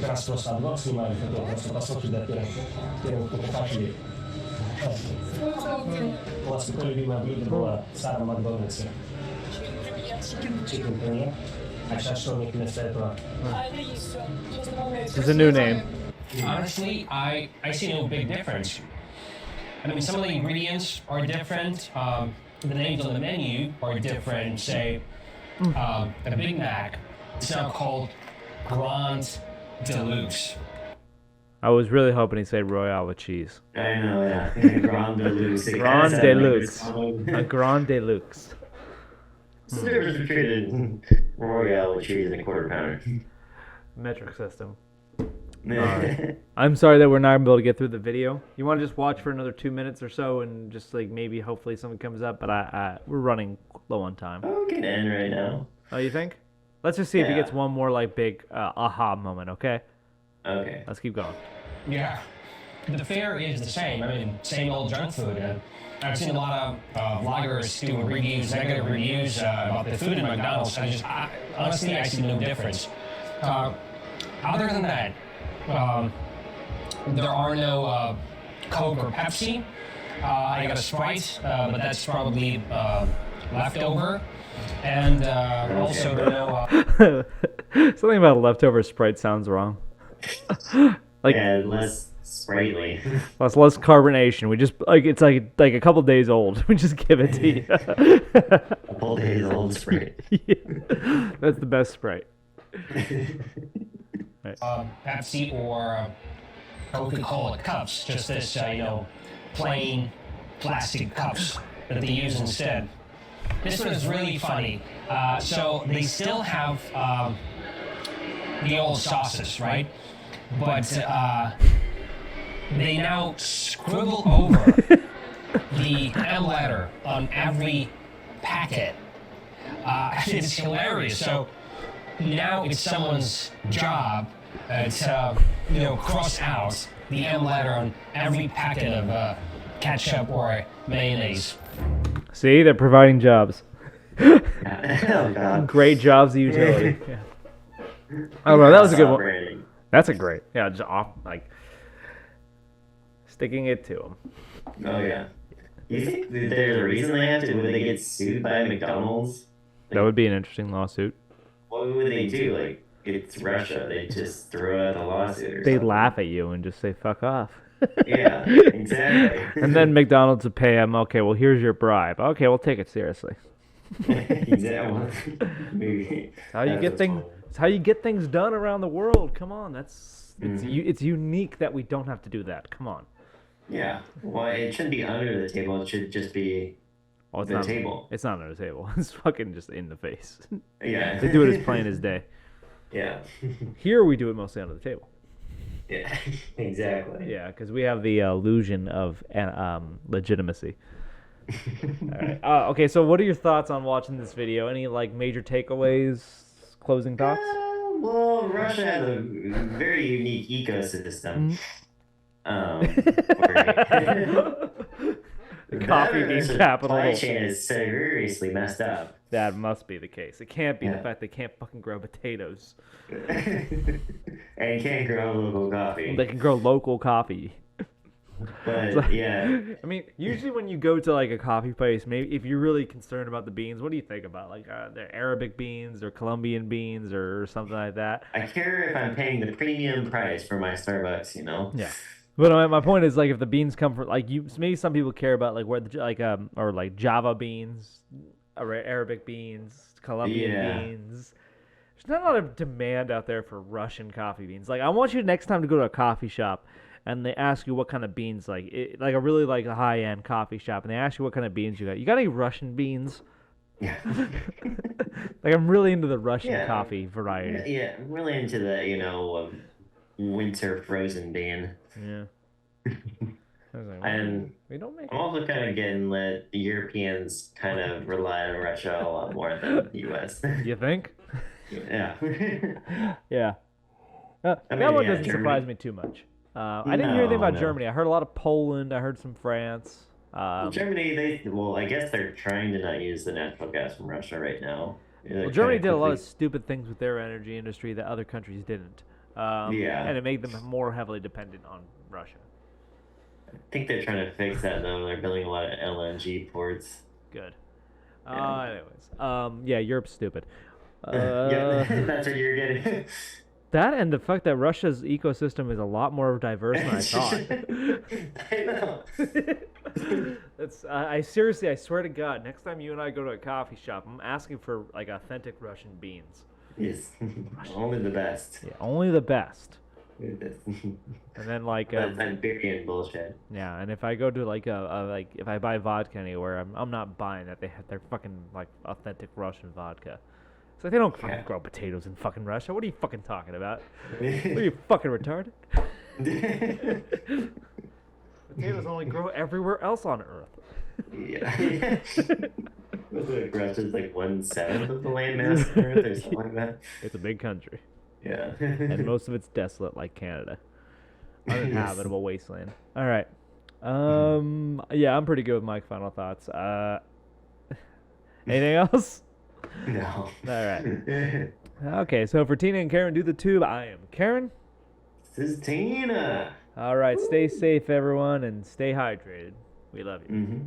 S5: teraz prosto na blok, sнимали to просто посылки до первых покупателей. У вас какое любимое блюдо было в старом Макдональдсе? Chicken премьер. А сейчас что у них вместо этого?
S1: It's a new name.
S5: Honestly, I see no big difference. I mean, some of the ingredients are different. The names on the menu are different. Say, a Big Mac, it's now called Grand Deluxe.
S1: I was really hoping he'd say Royale with cheese.
S2: I know, yeah. Grand Deluxe. It kinda
S1: Grand
S2: sounded like
S1: Deluxe.
S2: a song.
S1: A Grand Deluxe.
S2: What's the difference between Royale with cheese and a quarter pounder?
S1: Metric system. I'm sorry that we're not able to get through the video. You want to just watch for another 2 minutes or so, and just like maybe hopefully something comes up. But we're running low on time.
S2: Oh, we can end right now.
S1: Oh, you think? Let's just see if he
S2: Yeah.
S1: gets one more like big aha moment. Okay.
S2: Okay.
S1: Let's keep going.
S5: Yeah, the fare is the same. I mean, same old junk food. And I've seen a lot of vloggers doing reviews, negative reviews about the food in McDonald's. Honestly, I see no difference. Other than that, there are no Coke or Pepsi. I got a Sprite, but that's probably leftover. And also there are no...
S1: Something about leftover Sprite sounds wrong. Like
S2: Yeah, less sprightly.
S1: less carbonation. We just like it's like a couple days old. We just give it to you.
S2: A couple days old Sprite.
S1: Yeah. That's the best Sprite.
S5: Pepsi or Coca-Cola cups, just this, plain plastic cups that they use instead. This one is really funny. So they still have the old sauces, right? But they now scribble over the M letter on every packet. It's hilarious. So now it's someone's job to cross out the M letter on every packet of ketchup or mayonnaise.
S1: See, they're providing jobs.
S2: Oh, God.
S1: Great jobs of utility. Yeah. Oh, well, that was a good one.
S2: Branding.
S1: That's a great. Yeah, just off like sticking it to them.
S2: Oh, yeah. You think that there's a reason they have to? Would they get sued by McDonald's?
S1: That would be an interesting lawsuit.
S2: What would they do? Like, it's Russia. They just throw out the lawsuit or
S1: They
S2: something.
S1: laugh at you and just say "fuck off."
S2: Yeah, exactly.
S1: And then McDonald's would pay him. Okay, well here's your bribe. Okay, we'll take it seriously.
S2: Exactly. Maybe.
S1: It's how you
S2: That's
S1: get
S2: what's
S1: things.
S2: wrong.
S1: It's how you get things done around the world. Come on, it's
S2: Mm-hmm.
S1: it's unique that we don't have to do that. Come on.
S2: Yeah. Well, it shouldn't be under the table. It should just be
S1: Oh, it's
S2: the
S1: not.
S2: table.
S1: It's not under the table. It's fucking just in the face.
S2: Yeah.
S1: They do it as plain as day.
S2: Yeah.
S1: Here we do it mostly under the table.
S2: Yeah. Exactly.
S1: Yeah, because we have the illusion of legitimacy. All right. Okay, so what are your thoughts on watching this video? Any like major takeaways? Closing thoughts?
S2: Well, Russia has a very unique ecosystem.
S1: The coffee bean capital.
S2: Supply chain is seriously messed up.
S1: That must be the case. It can't be the
S2: Yeah.
S1: fact they can't fucking grow potatoes.
S2: And you can't grow local coffee.
S1: They can grow local coffee.
S2: But yeah,
S1: I mean, usually when you go to like a coffee place, maybe if you're really concerned about the beans, what do you think about? Like they're Arabic beans or Colombian beans or something like that?
S2: I care if I'm paying the premium price for my Starbucks, you know?
S1: Yeah. But my point is like if the beans come from like you, maybe some people care about like where the or like Java beans, or Arabic beans, Colombian
S2: Yeah.
S1: beans. There's not a lot of demand out there for Russian coffee beans. Like I want you next time to go to a coffee shop and they ask you what kind of beans, like a really like a high end coffee shop, and they ask you what kind of beans you got. You got any Russian beans?
S2: Yeah.
S1: Like I'm really into the Russian coffee variety.
S2: Yeah, I'm really into the winter frozen bean.
S1: Yeah. I was like,
S2: And
S1: we don't make.
S2: I'm also kind of getting that the Europeans kind of rely on Russia a lot more than the U.S.
S1: You think?
S2: Yeah.
S1: Yeah. That one doesn't surprise me too much. I didn't hear anything about Germany. I heard a lot of Poland. I heard some France.
S2: Germany, I guess they're trying to not use the natural gas from Russia right now.
S1: Well, Germany did a lot of stupid things with their energy industry that other countries didn't. And it made them more heavily dependent on Russia.
S2: I think they're trying to fix that, though. They're building a lot of LNG ports.
S1: Good. Anyways, yeah, Europe's stupid.
S2: Yeah, that's what you're getting.
S1: That and the fact that Russia's ecosystem is a lot more diverse than I thought.
S2: I know.
S1: I seriously, I swear to God, next time you and I go to a coffee shop, I'm asking for like authentic Russian beans.
S2: Yes, only the best.
S1: Yeah, only the best. And then like
S2: Siberian bullshit.
S1: Yeah, and if I go to like if I buy vodka anywhere, I'm not buying that. They're fucking like authentic Russian vodka. It's like they don't fucking grow potatoes in fucking Russia. What are you fucking talking about? What are you fucking retarded? Potatoes only grow everywhere else on Earth.
S2: Yeah. Russia's like 1/7 of the landmass on Earth or something like that.
S1: It's a big country.
S2: Yeah.
S1: And most of it's desolate like Canada. Uninhabitable wasteland. All right. Yeah, I'm pretty good with my final thoughts. Anything else?
S2: No.
S1: All right. Okay, so for Tina and Karen do the tube, I am Karen.
S2: This is Tina.
S1: All right, stay safe, everyone, and stay hydrated. We love you.
S2: Mm-hmm.